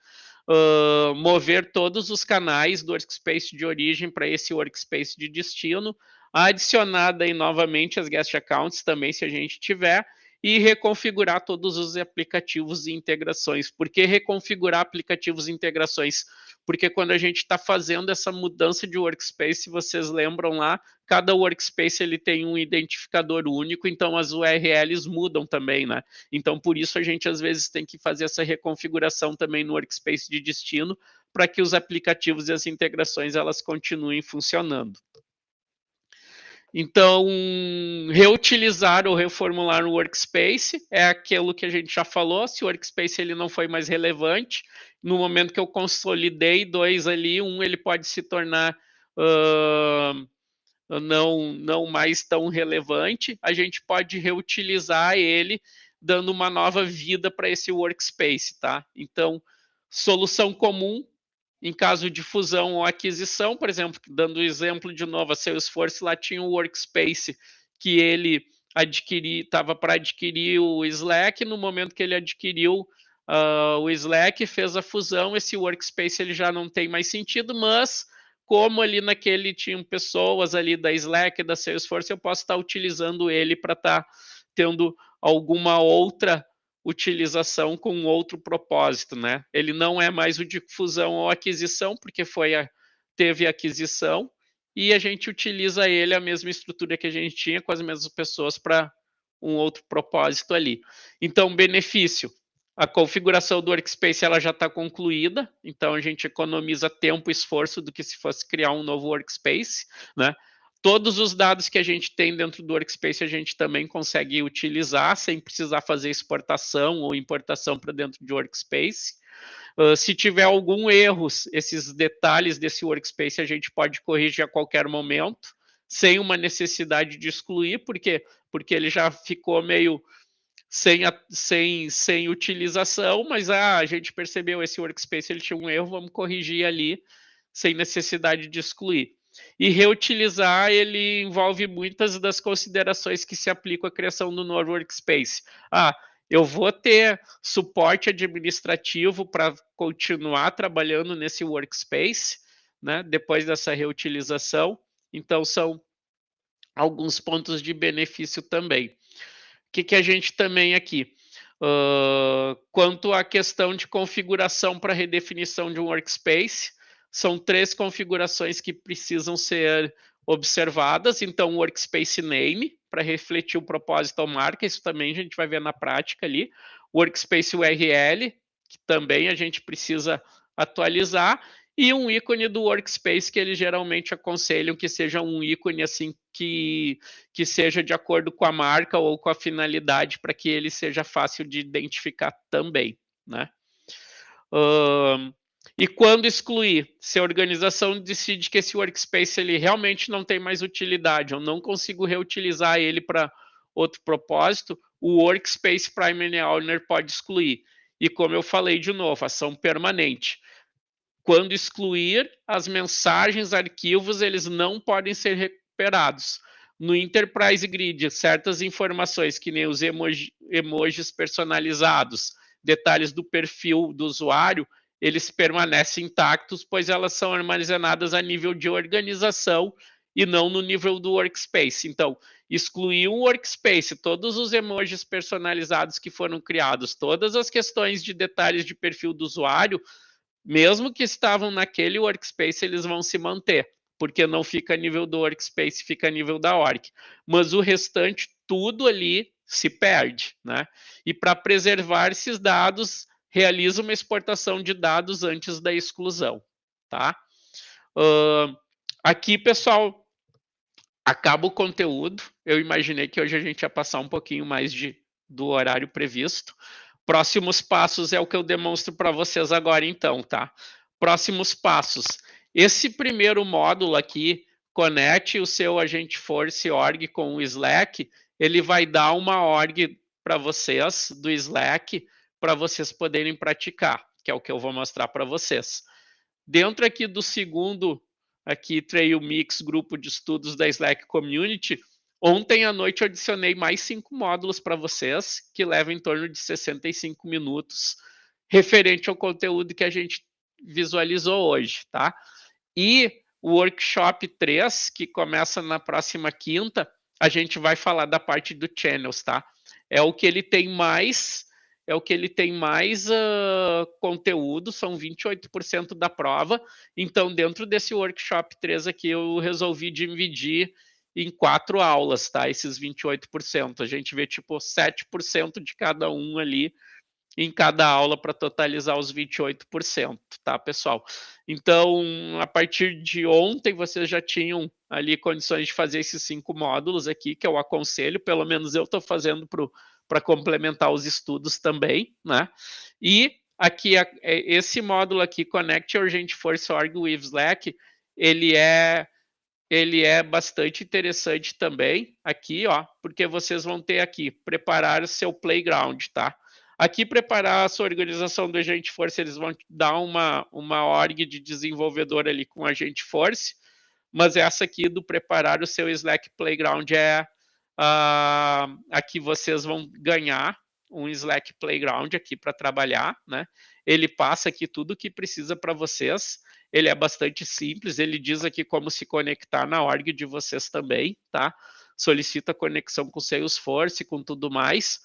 Mover todos os canais do workspace de origem para esse workspace de destino, adicionar daí novamente as guest accounts também, se a gente tiver, e reconfigurar todos os aplicativos e integrações. Por que reconfigurar aplicativos e integrações? Porque quando a gente está fazendo essa mudança de workspace, se vocês lembram lá, cada workspace ele tem um identificador único, então as URLs mudam também, né? Então, por isso a gente às vezes tem que fazer essa reconfiguração também no workspace de destino, para que os aplicativos e as integrações elas continuem funcionando. Então, reutilizar ou reformular o workspace é aquilo que a gente já falou. Se o workspace ele não foi mais relevante, no momento que eu consolidei 2 ali, ele pode se tornar não mais tão relevante, a gente pode reutilizar ele, dando uma nova vida para esse workspace, tá? Então, solução comum, em caso de fusão ou aquisição, por exemplo, dando o exemplo de novo, a Salesforce lá tinha um workspace que ele estava para adquirir o Slack, no momento que ele adquiriu o Slack, fez a fusão, esse workspace ele já não tem mais sentido, mas como ali naquele tinham pessoas ali da Slack, da Salesforce, eu posso estar utilizando ele para estar tendo alguma outra utilização com outro propósito, né? Ele não é mais o de fusão ou aquisição, porque teve aquisição, e a gente utiliza ele, a mesma estrutura que a gente tinha, com as mesmas pessoas, para um outro propósito ali. Então, benefício, A configuração do workspace ela já está concluída, então a gente economiza tempo e esforço do que se fosse criar um novo workspace, né? Todos os dados que a gente tem dentro do workspace a gente também consegue utilizar sem precisar fazer exportação ou importação para dentro de workspace. Se tiver algum erro, esses detalhes desse workspace a gente pode corrigir a qualquer momento, sem uma necessidade de excluir, porque ele já ficou meio sem utilização, mas a gente percebeu esse workspace, ele tinha um erro, vamos corrigir ali, sem necessidade de excluir. E reutilizar, ele envolve muitas das considerações que se aplicam à criação do novo workspace. Eu vou ter suporte administrativo para continuar trabalhando nesse workspace, né, depois dessa reutilização. Então, são alguns pontos de benefício também. O que a gente também aqui? Quanto à questão de configuração para redefinição de um workspace, são 3 configurações que precisam ser observadas. Então, o workspace name, para refletir o propósito ou marca, isso também a gente vai ver na prática ali. O workspace URL, que também a gente precisa atualizar, e um ícone do workspace que eles geralmente aconselham que seja um ícone assim que seja de acordo com a marca ou com a finalidade, para que ele seja fácil de identificar também, né? E quando excluir, se a organização decide que esse workspace ele realmente não tem mais utilidade, eu não consigo reutilizar ele para outro propósito, o workspace primary owner pode excluir. E como eu falei de novo, ação permanente. Quando excluir, as mensagens, arquivos, eles não podem ser recuperados. No Enterprise Grid, certas informações, que nem os emojis personalizados, detalhes do perfil do usuário, eles permanecem intactos, pois elas são armazenadas a nível de organização e não no nível do workspace. Então, excluir um workspace, todos os emojis personalizados que foram criados, todas as questões de detalhes de perfil do usuário, mesmo que estavam naquele workspace, eles vão se manter, porque não fica a nível do workspace, fica a nível da org. Mas o restante, tudo ali se perde, né? E para preservar esses dados, realiza uma exportação de dados antes da exclusão, tá? Aqui, pessoal, acaba o conteúdo. Eu imaginei que hoje a gente ia passar um pouquinho mais do horário previsto. Próximos passos é o que eu demonstro para vocês agora, então, tá? Próximos passos. Esse primeiro módulo aqui, conecte o seu Agentforce org com o Slack, ele vai dar uma org para vocês do Slack, para vocês poderem praticar, que é o que eu vou mostrar para vocês. Dentro aqui do segundo, aqui, Trail Mix, grupo de estudos da Slack Community, ontem à noite eu adicionei mais 5 módulos para vocês, que levam em torno de 65 minutos, referente ao conteúdo que a gente visualizou hoje, tá? E o workshop 3, que começa na próxima quinta, a gente vai falar da parte do channels, tá? É o que ele tem mais conteúdo, são 28% da prova. Então, dentro desse workshop 3 aqui, eu resolvi dividir em 4 aulas, tá? Esses 28%. A gente vê, tipo, 7% de cada um ali em cada aula para totalizar os 28%, tá, pessoal? Então, a partir de ontem, vocês já tinham ali condições de fazer esses 5 módulos aqui, que eu aconselho, pelo menos eu estou fazendo para complementar os estudos também, né? E aqui, esse módulo aqui, Connect Your Agentforce Org with Slack, ele é bastante interessante também, aqui, ó, porque vocês vão ter aqui, preparar o seu playground, tá? Aqui, preparar a sua organização do Agentforce, eles vão dar uma org de desenvolvedor ali com Agentforce, mas essa aqui do preparar o seu Slack Playground é aqui vocês vão ganhar um Slack Playground aqui para trabalhar, né? Ele passa aqui tudo o que precisa para vocês, ele é bastante simples, ele diz aqui como se conectar na org de vocês também, tá? Solicita conexão com Salesforce, com tudo mais.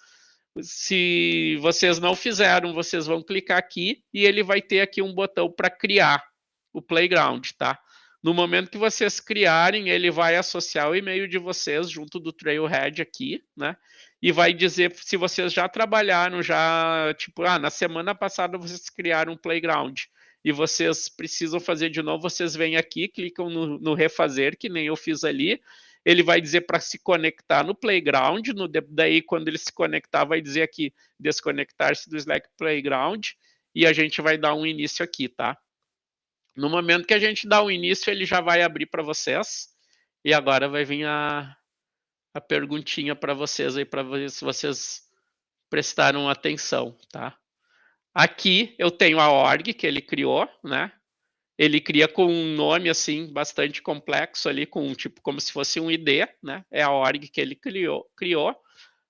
Se vocês não fizeram, vocês vão clicar aqui e ele vai ter aqui um botão para criar o Playground, tá? No momento que vocês criarem, ele vai associar o e-mail de vocês junto do Trailhead aqui, né? e vai dizer se vocês já trabalharam, já, tipo, na semana passada vocês criaram um playground e vocês precisam fazer de novo, vocês vêm aqui, clicam no refazer, que nem eu fiz ali, ele vai dizer para se conectar no playground, daí quando ele se conectar vai dizer aqui, desconectar-se do Slack Playground, e a gente vai dar um início aqui, tá? No momento que a gente dá o início, ele já vai abrir para vocês, e agora vai vir a perguntinha para vocês aí, para ver se vocês prestaram atenção, tá? Aqui eu tenho a org que ele criou, né? Ele cria com um nome assim bastante complexo ali, com tipo como se fosse um ID, né? É a org que ele criou.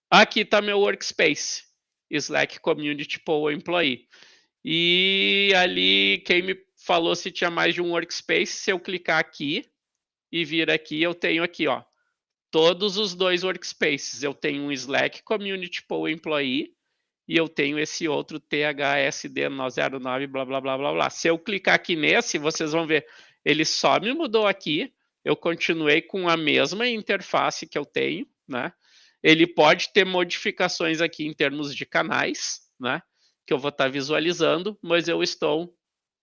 Aqui está meu workspace, Slack Community Pool Employee. E ali quem me falou se tinha mais de um workspace, se eu clicar aqui e vir aqui, eu tenho aqui, ó, todos os 2 workspaces. Eu tenho um Slack Community Pool Employee e eu tenho esse outro THSD09, blá, blá, blá, blá, blá. Se eu clicar aqui nesse, vocês vão ver, ele só me mudou aqui, eu continuei com a mesma interface que eu tenho, né? Ele pode ter modificações aqui em termos de canais, né? Que eu vou estar visualizando, mas eu estou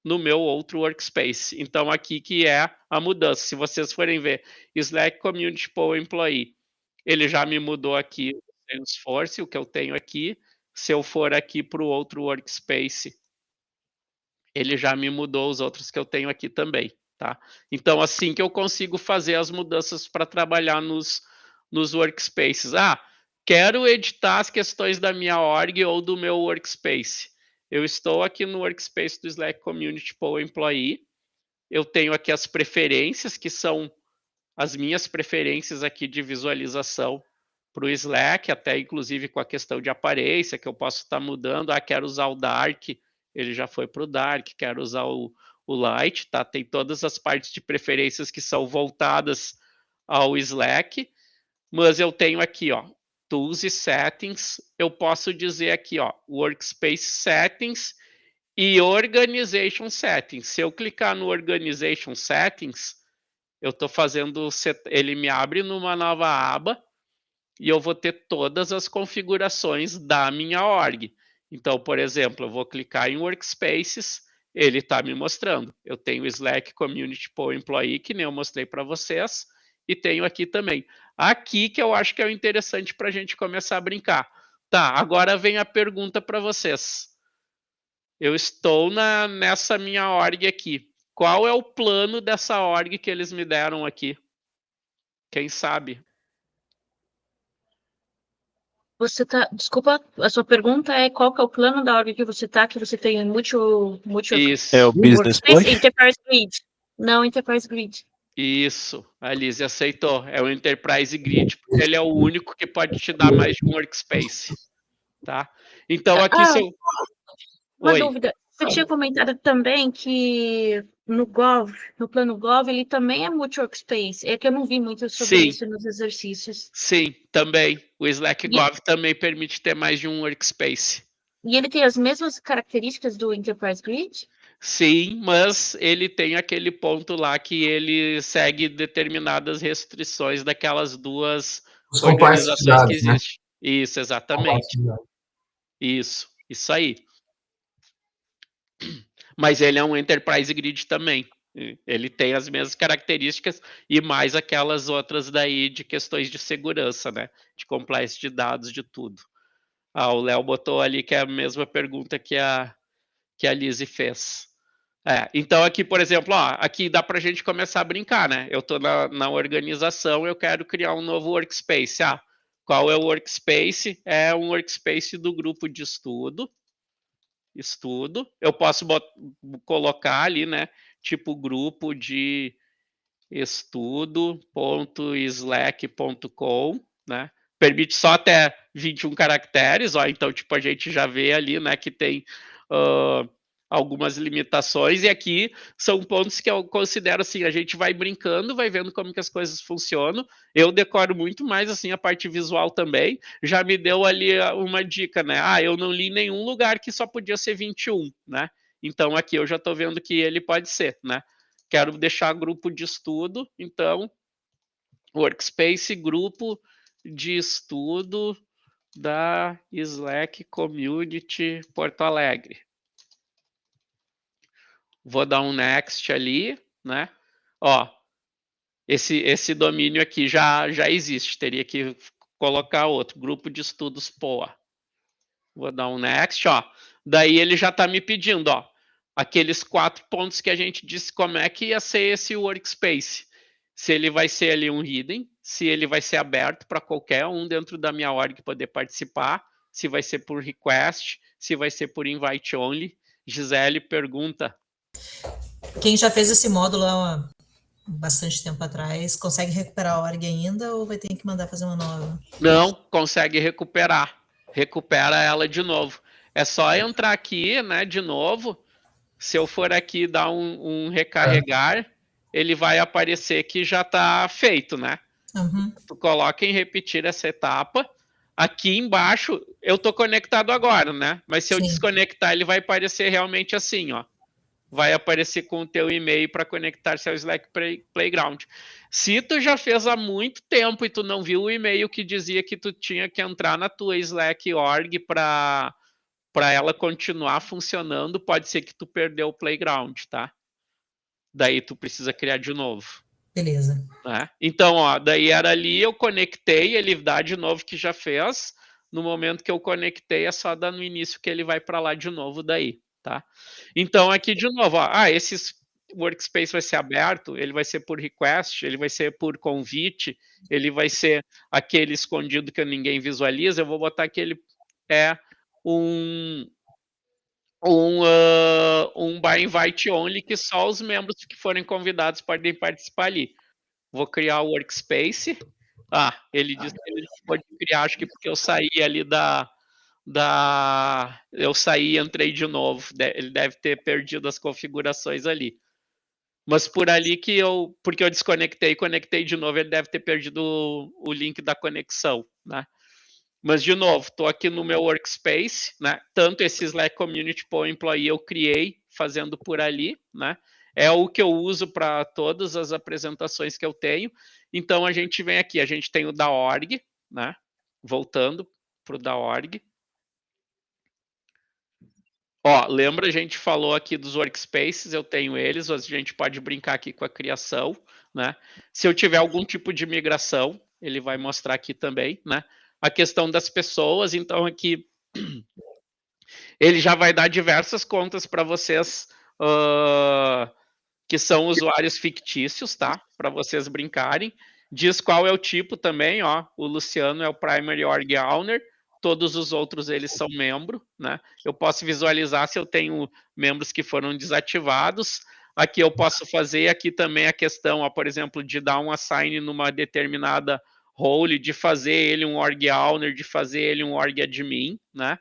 no meu outro workspace. Então, aqui que é a mudança. Se vocês forem ver Slack Community Pool Employee, ele já me mudou aqui o Salesforce, o que eu tenho aqui. Se eu for aqui para o outro workspace, ele já me mudou os outros que eu tenho aqui também, tá? Então, assim que eu consigo fazer as mudanças para trabalhar nos workspaces. Quero editar as questões da minha org ou do meu workspace. Eu estou aqui no workspace do Slack Community Pool Employee. Eu tenho aqui as preferências, que são as minhas preferências aqui de visualização para o Slack, até inclusive com a questão de aparência, que eu posso estar mudando. Quero usar o Dark, ele já foi para o Dark. Quero usar o Light, tá? Tem todas as partes de preferências que são voltadas ao Slack. Mas eu tenho aqui, ó, Tools e Settings. Eu posso dizer aqui, ó, Workspace Settings e Organization Settings. Se eu clicar no Organization Settings, eu estou fazendo, ele me abre numa nova aba e eu vou ter todas as configurações da minha org. Então, por exemplo, eu vou clicar em Workspaces, ele está me mostrando. Eu tenho Slack Community Pool Employee, que nem eu mostrei para vocês, e tenho aqui também. Aqui que eu acho que é o interessante para a gente começar a brincar. Tá, agora vem a pergunta para vocês. Eu estou nessa minha org aqui. Qual é o plano dessa org que eles me deram aqui? Quem sabe? Você tá. Desculpa, a sua pergunta é qual que é o plano da org que você tem múltiplo Isso. É o Business Point? Enterprise Grid. Não, Enterprise Grid. Isso, a Lizzie aceitou. É o Enterprise Grid, porque ele é o único que pode te dar mais de um workspace. Tá? Então, aqui Uma dúvida. Você tinha comentado também que no plano Gov, ele também é multi-workspace. É que eu não vi muito sobre isso nos exercícios. Sim, também. O Slack Gov também permite ter mais de um workspace. E ele tem as mesmas características do Enterprise Grid? Sim, mas ele tem aquele ponto lá que ele segue determinadas restrições daquelas 2 organizações que existem. Né? Isso, exatamente. Isso aí. Mas ele é um Enterprise Grid também. Ele tem as mesmas características e mais aquelas outras daí de questões de segurança, né? De compliance de dados, de tudo. O Léo botou ali que é a mesma pergunta que a Lizzie fez. Então aqui, por exemplo, aqui dá para a gente começar a brincar, né? Eu estou na organização, eu quero criar um novo workspace. Qual é o workspace? É um workspace do grupo de estudo. Eu posso colocar ali, né? Tipo grupo de estudo.slack.com, né? Permite só até 21 caracteres, então tipo a gente já vê ali, né, que tem algumas limitações, e aqui são pontos que eu considero assim, a gente vai brincando, vai vendo como que as coisas funcionam. Eu decoro muito mais assim a parte visual também. Já me deu ali uma dica, né? Eu não li em nenhum lugar que só podia ser 21, né? Então aqui eu já estou vendo que ele pode ser, né? Quero deixar grupo de estudo, então workspace, grupo de estudo da Slack Community Porto Alegre. Vou dar um next ali, né? Ó, esse domínio aqui já existe, teria que colocar outro, grupo de estudos POA. Vou dar um next, ó. Daí ele já está me pedindo, ó, aqueles 4 pontos que a gente disse como é que ia ser esse workspace. Se ele vai ser ali um hidden, se ele vai ser aberto para qualquer um dentro da minha org poder participar, se vai ser por request, se vai ser por invite only. Gisele pergunta. Quem já fez esse módulo há bastante tempo atrás, consegue recuperar a org ainda ou vai ter que mandar fazer uma nova? Não, consegue recuperar. Recupera ela de novo. É só entrar aqui, né, de novo. Se eu for aqui dar um recarregar, ele vai aparecer que já está feito, né? Uhum. Tu coloca em repetir essa etapa. Aqui embaixo, eu estou conectado agora, né? Mas se eu desconectar, ele vai aparecer realmente assim, ó. Vai aparecer com o teu e-mail para conectar-se ao Slack Playground. Se tu já fez há muito tempo e tu não viu o e-mail que dizia que tu tinha que entrar na tua Slack org para ela continuar funcionando, pode ser que tu perdeu o Playground, tá? Daí tu precisa criar de novo. Beleza. Né? Então, ó, daí era ali, eu conectei, ele dá de novo que já fez. No momento que eu conectei, é só dar no início que ele vai para lá de novo daí. Tá? Então, aqui de novo, ó, esse workspace vai ser aberto, ele vai ser por request, ele vai ser por convite, ele vai ser aquele escondido que ninguém visualiza, eu vou botar que ele é um by invite only, que só os membros que forem convidados podem participar ali. Vou criar o workspace. Ele disse que ele pode criar, acho que porque eu saí ali eu saí e entrei de novo. Ele deve ter perdido as configurações ali. Mas por ali porque eu desconectei e conectei de novo, ele deve ter perdido o link da conexão, né? Mas, de novo, estou aqui no meu workspace, né? Tanto esse Slack Community Poa Employee eu criei fazendo por ali, né? É o que eu uso para todas as apresentações que eu tenho. Então, a gente vem aqui, a gente tem o da org, né? Voltando para o da org. Ó, lembra, a gente falou aqui dos workspaces, eu tenho eles, a gente pode brincar aqui com a criação, né? Se eu tiver algum tipo de migração, ele vai mostrar aqui também, né? A questão das pessoas, então aqui ele já vai dar diversas contas para vocês que são usuários fictícios, tá? Para vocês brincarem. Diz qual é o tipo também, ó. O Luciano é o Primary Org Owner, todos os outros eles são membro, né? Eu posso visualizar se eu tenho membros que foram desativados. Aqui eu posso fazer aqui também a questão, ó, por exemplo, de dar um assign numa determinada role, de fazer ele um org owner, de fazer ele um org admin, né?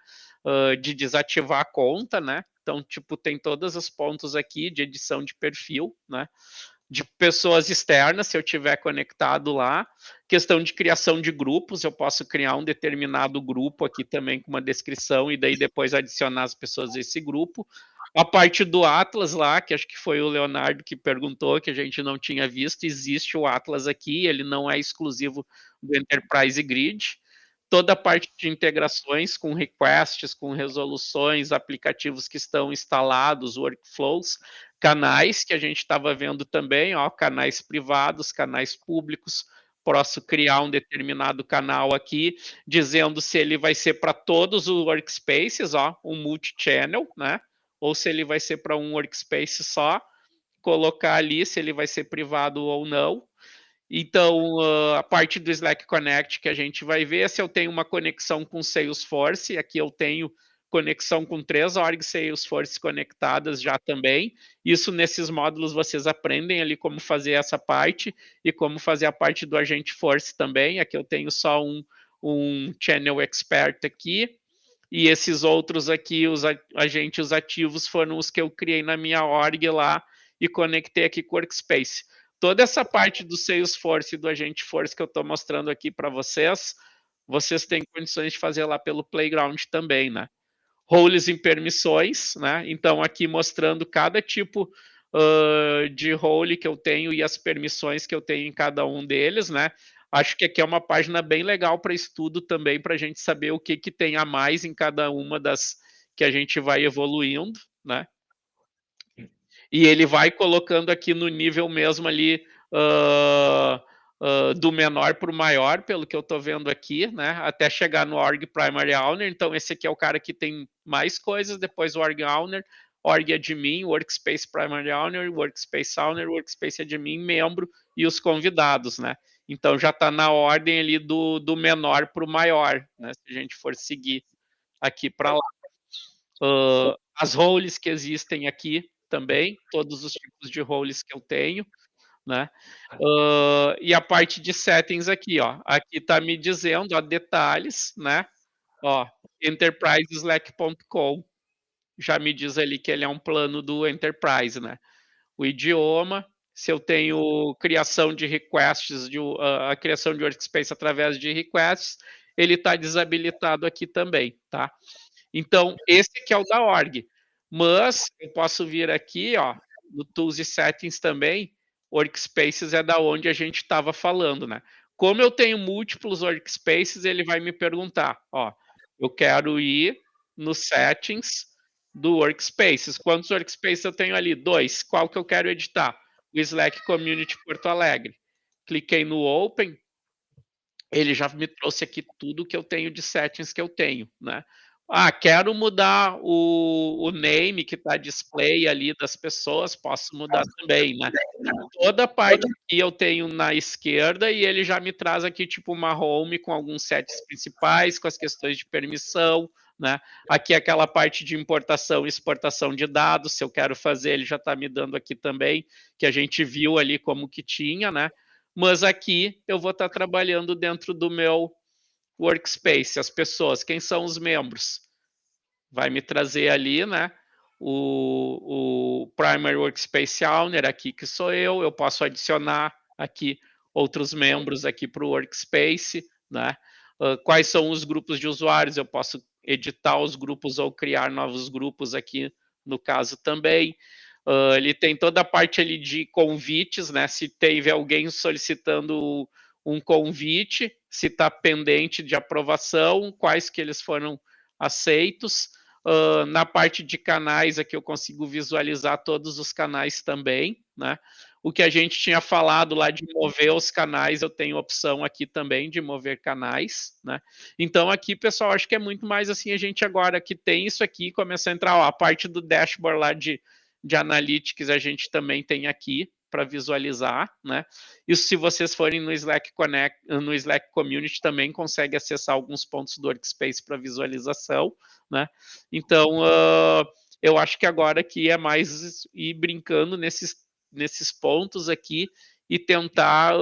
De desativar a conta, né? Então, tipo, tem todos os pontos aqui de edição de perfil, né? De pessoas externas, se eu tiver conectado lá. Questão de criação de grupos, eu posso criar um determinado grupo aqui também com uma descrição e daí depois adicionar as pessoas desse grupo. A parte do Atlas lá, que acho que foi o Leonardo que perguntou, que a gente não tinha visto, existe o Atlas aqui, ele não é exclusivo do Enterprise Grid. Toda a parte de integrações com requests, com resoluções, aplicativos que estão instalados, workflows, canais que a gente estava vendo também, ó, canais privados, canais públicos. Posso criar um determinado canal aqui, dizendo se ele vai ser para todos os workspaces, ó, um multi-channel, né? Ou se ele vai ser para um workspace só, colocar ali se ele vai ser privado ou não. Então, a parte do Slack Connect que a gente vai ver, se eu tenho uma conexão com Salesforce, aqui eu tenho conexão com 3 orgs Salesforce conectadas já também. Isso nesses módulos vocês aprendem ali como fazer essa parte e como fazer a parte do Agente Force também. Aqui eu tenho só um Channel Expert aqui. E esses outros aqui, os agentes ativos, foram os que eu criei na minha org lá e conectei aqui com o Workspace. Toda essa parte do Salesforce e do Agente Force que eu estou mostrando aqui para vocês, vocês têm condições de fazer lá pelo Playground também, né? Roles em permissões, né? Então, aqui mostrando cada tipo de role que eu tenho e as permissões que eu tenho em cada um deles, né? acho que aqui é uma página bem legal para estudo também, para a gente saber o que tem a mais em cada uma das que a gente vai evoluindo, né? E ele vai colocando aqui no nível mesmo ali do menor para o maior, pelo que eu estou vendo aqui, né? Até chegar no Org Primary Owner. Então, esse aqui é o cara que tem mais coisas, depois o Org Owner, Org Admin, Workspace Primary Owner, Workspace Owner, Workspace Admin, membro e os convidados, né? Então, já está na ordem ali do menor para o maior, né? Se a gente for seguir aqui para lá. As roles que existem aqui também, todos os tipos de roles que eu tenho, né? E a parte de settings aqui, ó. Aqui está me dizendo, ó, detalhes, né? Ó, enterpriseslack.com. Já me diz ali que ele é um plano do Enterprise, né? O idioma, se eu tenho criação de requests, a criação de workspace através de requests, ele está desabilitado aqui também, tá? Então, esse aqui é o da org. Mas eu posso vir aqui, ó, no Tools e Settings também, Workspaces é da onde a gente estava falando, né? Como eu tenho múltiplos Workspaces, ele vai me perguntar, ó, eu quero ir no Settings do Workspaces. Quantos Workspaces eu tenho ali? 2. Qual que eu quero editar? O Slack Community Porto Alegre. Cliquei no Open, ele já me trouxe aqui tudo que eu tenho de settings que eu tenho, né? Quero mudar o name que está display ali das pessoas, posso mudar também, né? Toda a parte aqui eu tenho na esquerda e ele já me traz aqui tipo uma home com alguns settings principais, com as questões de permissão, né? Aqui aquela parte de importação e exportação de dados, se eu quero fazer, ele já está me dando aqui também, que a gente viu ali como que tinha, né? Mas aqui eu vou estar trabalhando dentro do meu workspace, as pessoas, quem são os membros? Vai me trazer ali, né? O Primary Workspace Owner, aqui que sou eu posso adicionar aqui outros membros aqui para o Workspace, né? Quais são os grupos de usuários? Eu posso editar os grupos ou criar novos grupos aqui, no caso também. Ele tem toda a parte ali de convites, né? Se teve alguém solicitando um convite, se está pendente de aprovação, quais que eles foram aceitos. Na parte de canais, aqui eu consigo visualizar todos os canais também, né? O que a gente tinha falado lá de mover os canais, eu tenho opção aqui também de mover canais, né? Então aqui, pessoal, acho que é muito mais assim, a gente agora que tem isso aqui, começa a entrar, ó, a parte do dashboard lá de Analytics, a gente também tem aqui para visualizar, né? Isso, se vocês forem no Slack Connect, no Slack Community, também consegue acessar alguns pontos do Workspace para visualização, né? Então, eu acho que agora aqui é mais ir brincando nesses pontos aqui e tentar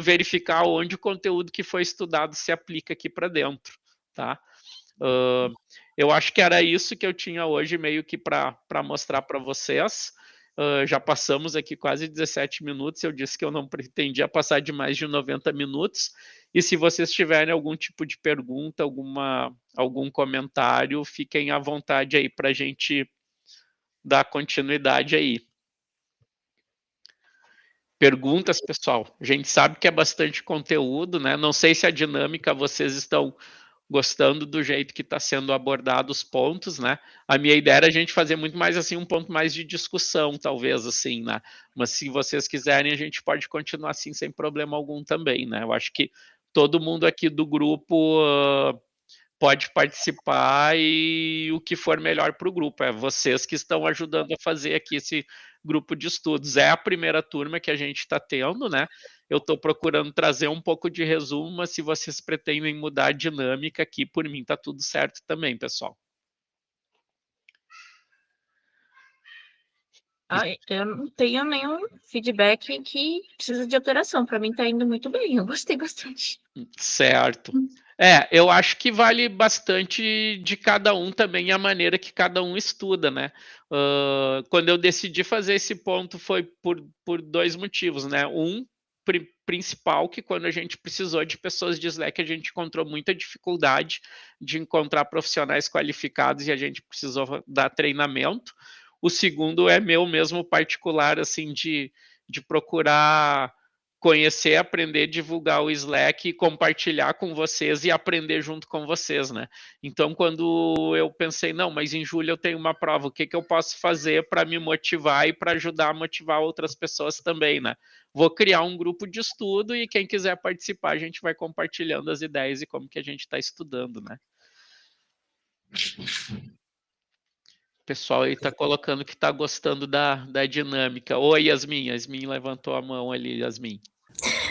verificar onde o conteúdo que foi estudado se aplica aqui para dentro, tá? Eu acho que era isso que eu tinha hoje meio que para mostrar para vocês. Já passamos aqui quase 17 minutos, eu disse que eu não pretendia passar de mais de 90 minutos, e se vocês tiverem algum tipo de pergunta, algum comentário, fiquem à vontade aí para a gente dar continuidade aí. Perguntas, pessoal? A gente sabe que é bastante conteúdo, né? Não sei se a dinâmica vocês estão gostando do jeito que está sendo abordado os pontos, né? A minha ideia era a gente fazer muito mais assim, um ponto mais de discussão, talvez, assim, né? Mas se vocês quiserem, a gente pode continuar assim, sem problema algum também, né? Eu acho que todo mundo aqui do grupo pode participar e o que for melhor para o grupo. É vocês que estão ajudando a fazer aqui esse grupo de estudos. É a primeira turma que a gente está tendo, né? Eu estou procurando trazer um pouco de resumo, mas se vocês pretendem mudar a dinâmica aqui, por mim está tudo certo também, pessoal. Eu não tenho nenhum feedback que precisa de alteração. Para mim está indo muito bem, eu gostei bastante. Certo. Eu acho que vale bastante de cada um também a maneira que cada um estuda, né? Quando eu decidi fazer esse ponto foi por dois motivos, né? Principal, que quando a gente precisou de pessoas de Slack, a gente encontrou muita dificuldade de encontrar profissionais qualificados e a gente precisou dar treinamento. O segundo é meu mesmo particular, assim, de procurar conhecer, aprender, divulgar o Slack, compartilhar com vocês e aprender junto com vocês, né? Então, quando eu pensei, não, mas em julho eu tenho uma prova, o que eu posso fazer para me motivar e para ajudar a motivar outras pessoas também, né? Vou criar um grupo de estudo e quem quiser participar, a gente vai compartilhando as ideias e como que a gente está estudando, né? O pessoal aí está colocando que está gostando da dinâmica. Oi, Yasmin. Yasmin levantou a mão ali, Yasmin.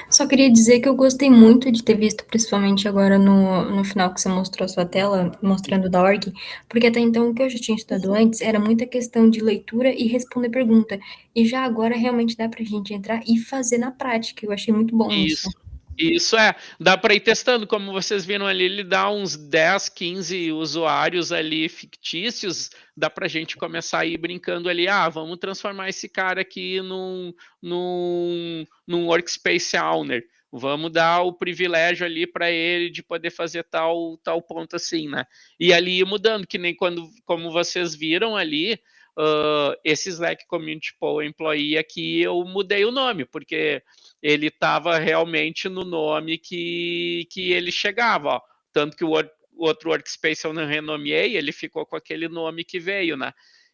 Só queria dizer que eu gostei muito de ter visto, principalmente agora no final que você mostrou a sua tela, mostrando da org, porque até então o que eu já tinha estudado antes era muita questão de leitura e responder pergunta. E já agora realmente dá pra gente entrar e fazer na prática. Eu achei muito bom isso. Isso dá para ir testando, como vocês viram ali, ele dá uns 10, 15 usuários ali fictícios, dá para a gente começar a ir brincando ali, vamos transformar esse cara aqui num workspace owner, vamos dar o privilégio ali para ele de poder fazer tal ponto assim, né? E ali ir mudando, que nem como vocês viram ali, esse Slack Community Poll Employee aqui, eu mudei o nome, porque ele estava realmente no nome que ele chegava, ó. Tanto que o outro workspace eu não renomeei, ele ficou com aquele nome que veio, né?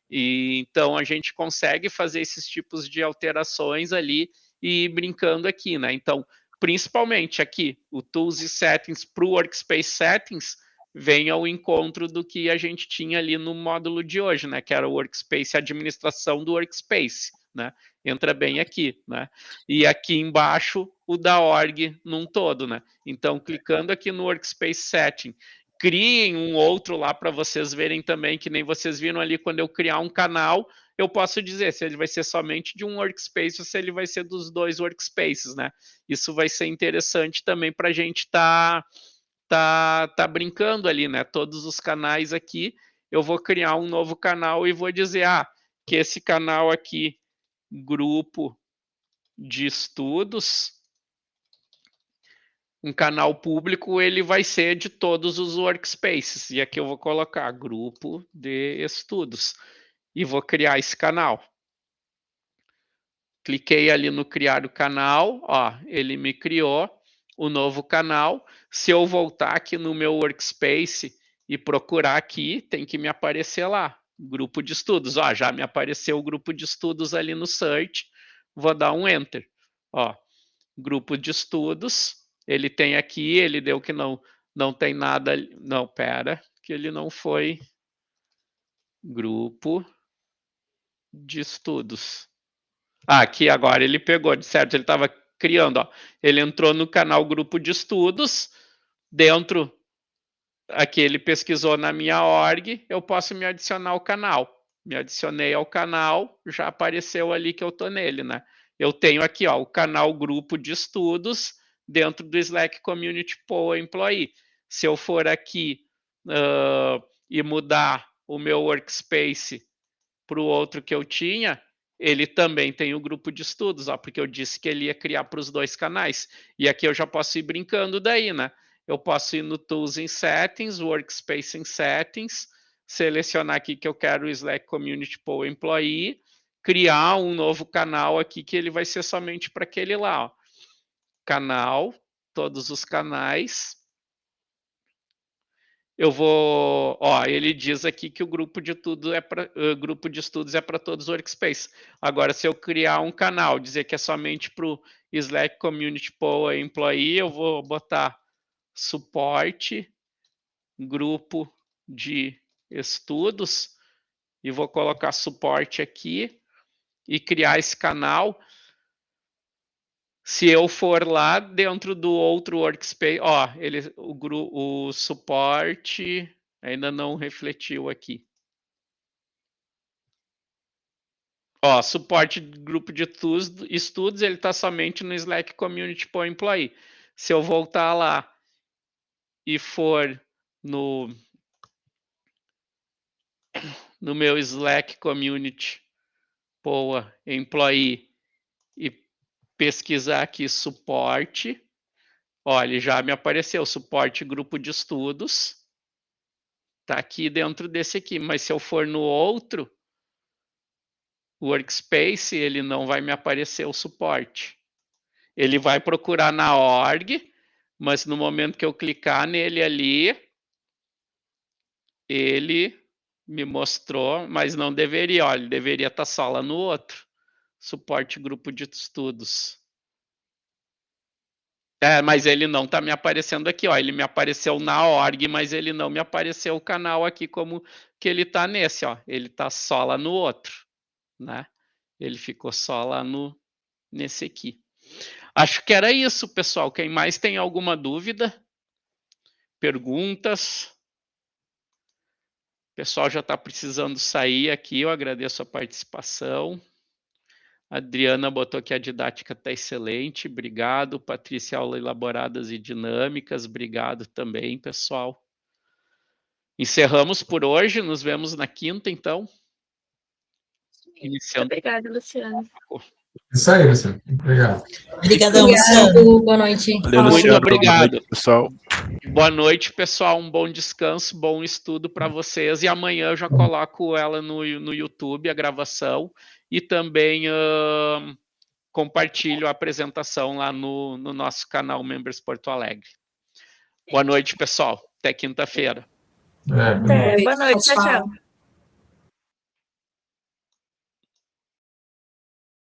E, então a gente consegue fazer esses tipos de alterações ali e ir brincando aqui, né? Então, principalmente aqui, o Tools e Settings para o Workspace Settings vem ao encontro do que a gente tinha ali no módulo de hoje, né? Que era o Workspace, a administração do Workspace, né? Entra bem aqui, né? E aqui embaixo o da org num todo, né? Então, clicando aqui no Workspace Setting, criem um outro lá para vocês verem também, que nem vocês viram ali, quando eu criar um canal, eu posso dizer se ele vai ser somente de um workspace ou se ele vai ser dos dois workspaces, né? Isso vai ser interessante também para a gente tá brincando ali, né? Todos os canais aqui, eu vou criar um novo canal e vou dizer, que esse canal aqui, grupo de estudos, um canal público, ele vai ser de todos os workspaces. E aqui eu vou colocar grupo de estudos e vou criar esse canal. Cliquei ali no criar o canal, ele me criou o novo canal. Se eu voltar aqui no meu workspace e procurar aqui, tem que me aparecer lá, grupo de estudos. Já me apareceu o grupo de estudos ali no search. Vou dar um enter. Grupo de estudos. Ele tem aqui, ele deu que não tem nada. Não, pera, que ele não foi. Grupo de estudos. Aqui agora ele pegou, certo? Ele estava criando, ele entrou no canal grupo de estudos, dentro, aqui ele pesquisou na minha org, eu posso me adicionar ao canal. Me adicionei ao canal, já apareceu ali que eu tô nele, né? Eu tenho aqui, o canal grupo de estudos dentro do Slack Community Poll Employee. Se eu for aqui e mudar o meu workspace para o outro que eu tinha, ele também tem o grupo de estudos, porque eu disse que ele ia criar para os dois canais. E aqui eu já posso ir brincando daí, né? Eu posso ir no Tools em Settings, Workspace em Settings, selecionar aqui que eu quero o Slack Community Poll Employee, criar um novo canal aqui que ele vai ser somente para aquele lá. Canal, todos os canais. Eu vou, ele diz aqui que o grupo de estudos é para todos os workspaces. Agora, se eu criar um canal, dizer que é somente para o Slack Community Poll Employee, eu vou botar suporte, grupo de estudos, e vou colocar suporte aqui e criar esse canal. Se eu for lá dentro do outro workspace, o suporte ainda não refletiu aqui. Suporte de grupo de estudos, ele está somente no Slack Community Poll Employee. Se eu voltar lá e for no meu Slack Community Poll Employee e pesquisar aqui suporte, ele já me apareceu, suporte grupo de estudos, tá aqui dentro desse aqui, mas se eu for no outro workspace, ele não vai me aparecer o suporte. Ele vai procurar na org, mas no momento que eu clicar nele ali, ele me mostrou, mas não deveria, olha, ele deveria estar só lá no outro. Suporte grupo de estudos. Mas ele não está me aparecendo aqui, ó. Ele me apareceu na org, mas ele não me apareceu o canal aqui como que ele está nesse, ó. Ele está só lá no outro, né? Ele ficou só lá nesse aqui. Acho que era isso, pessoal. Quem mais tem alguma dúvida? Perguntas? O pessoal já está precisando sair aqui. Eu agradeço a participação. A Adriana botou que a didática está excelente. Obrigado. Patrícia, aula elaboradas e dinâmicas. Obrigado também, pessoal. Encerramos por hoje. Nos vemos na quinta, então. Iniciando. Obrigada, Luciano. Isso aí, Luciano. Obrigado. Obrigadão, Luciano. Boa noite. Valeu, Muito Luciano. obrigado. Boa noite, pessoal. Boa noite, pessoal. Um bom descanso, bom estudo para vocês. E amanhã eu já coloco ela no YouTube, a gravação. E também compartilho a apresentação lá no nosso canal Members Porto Alegre. Boa noite, pessoal. Até quinta-feira. Boa noite. Tchau, tchau.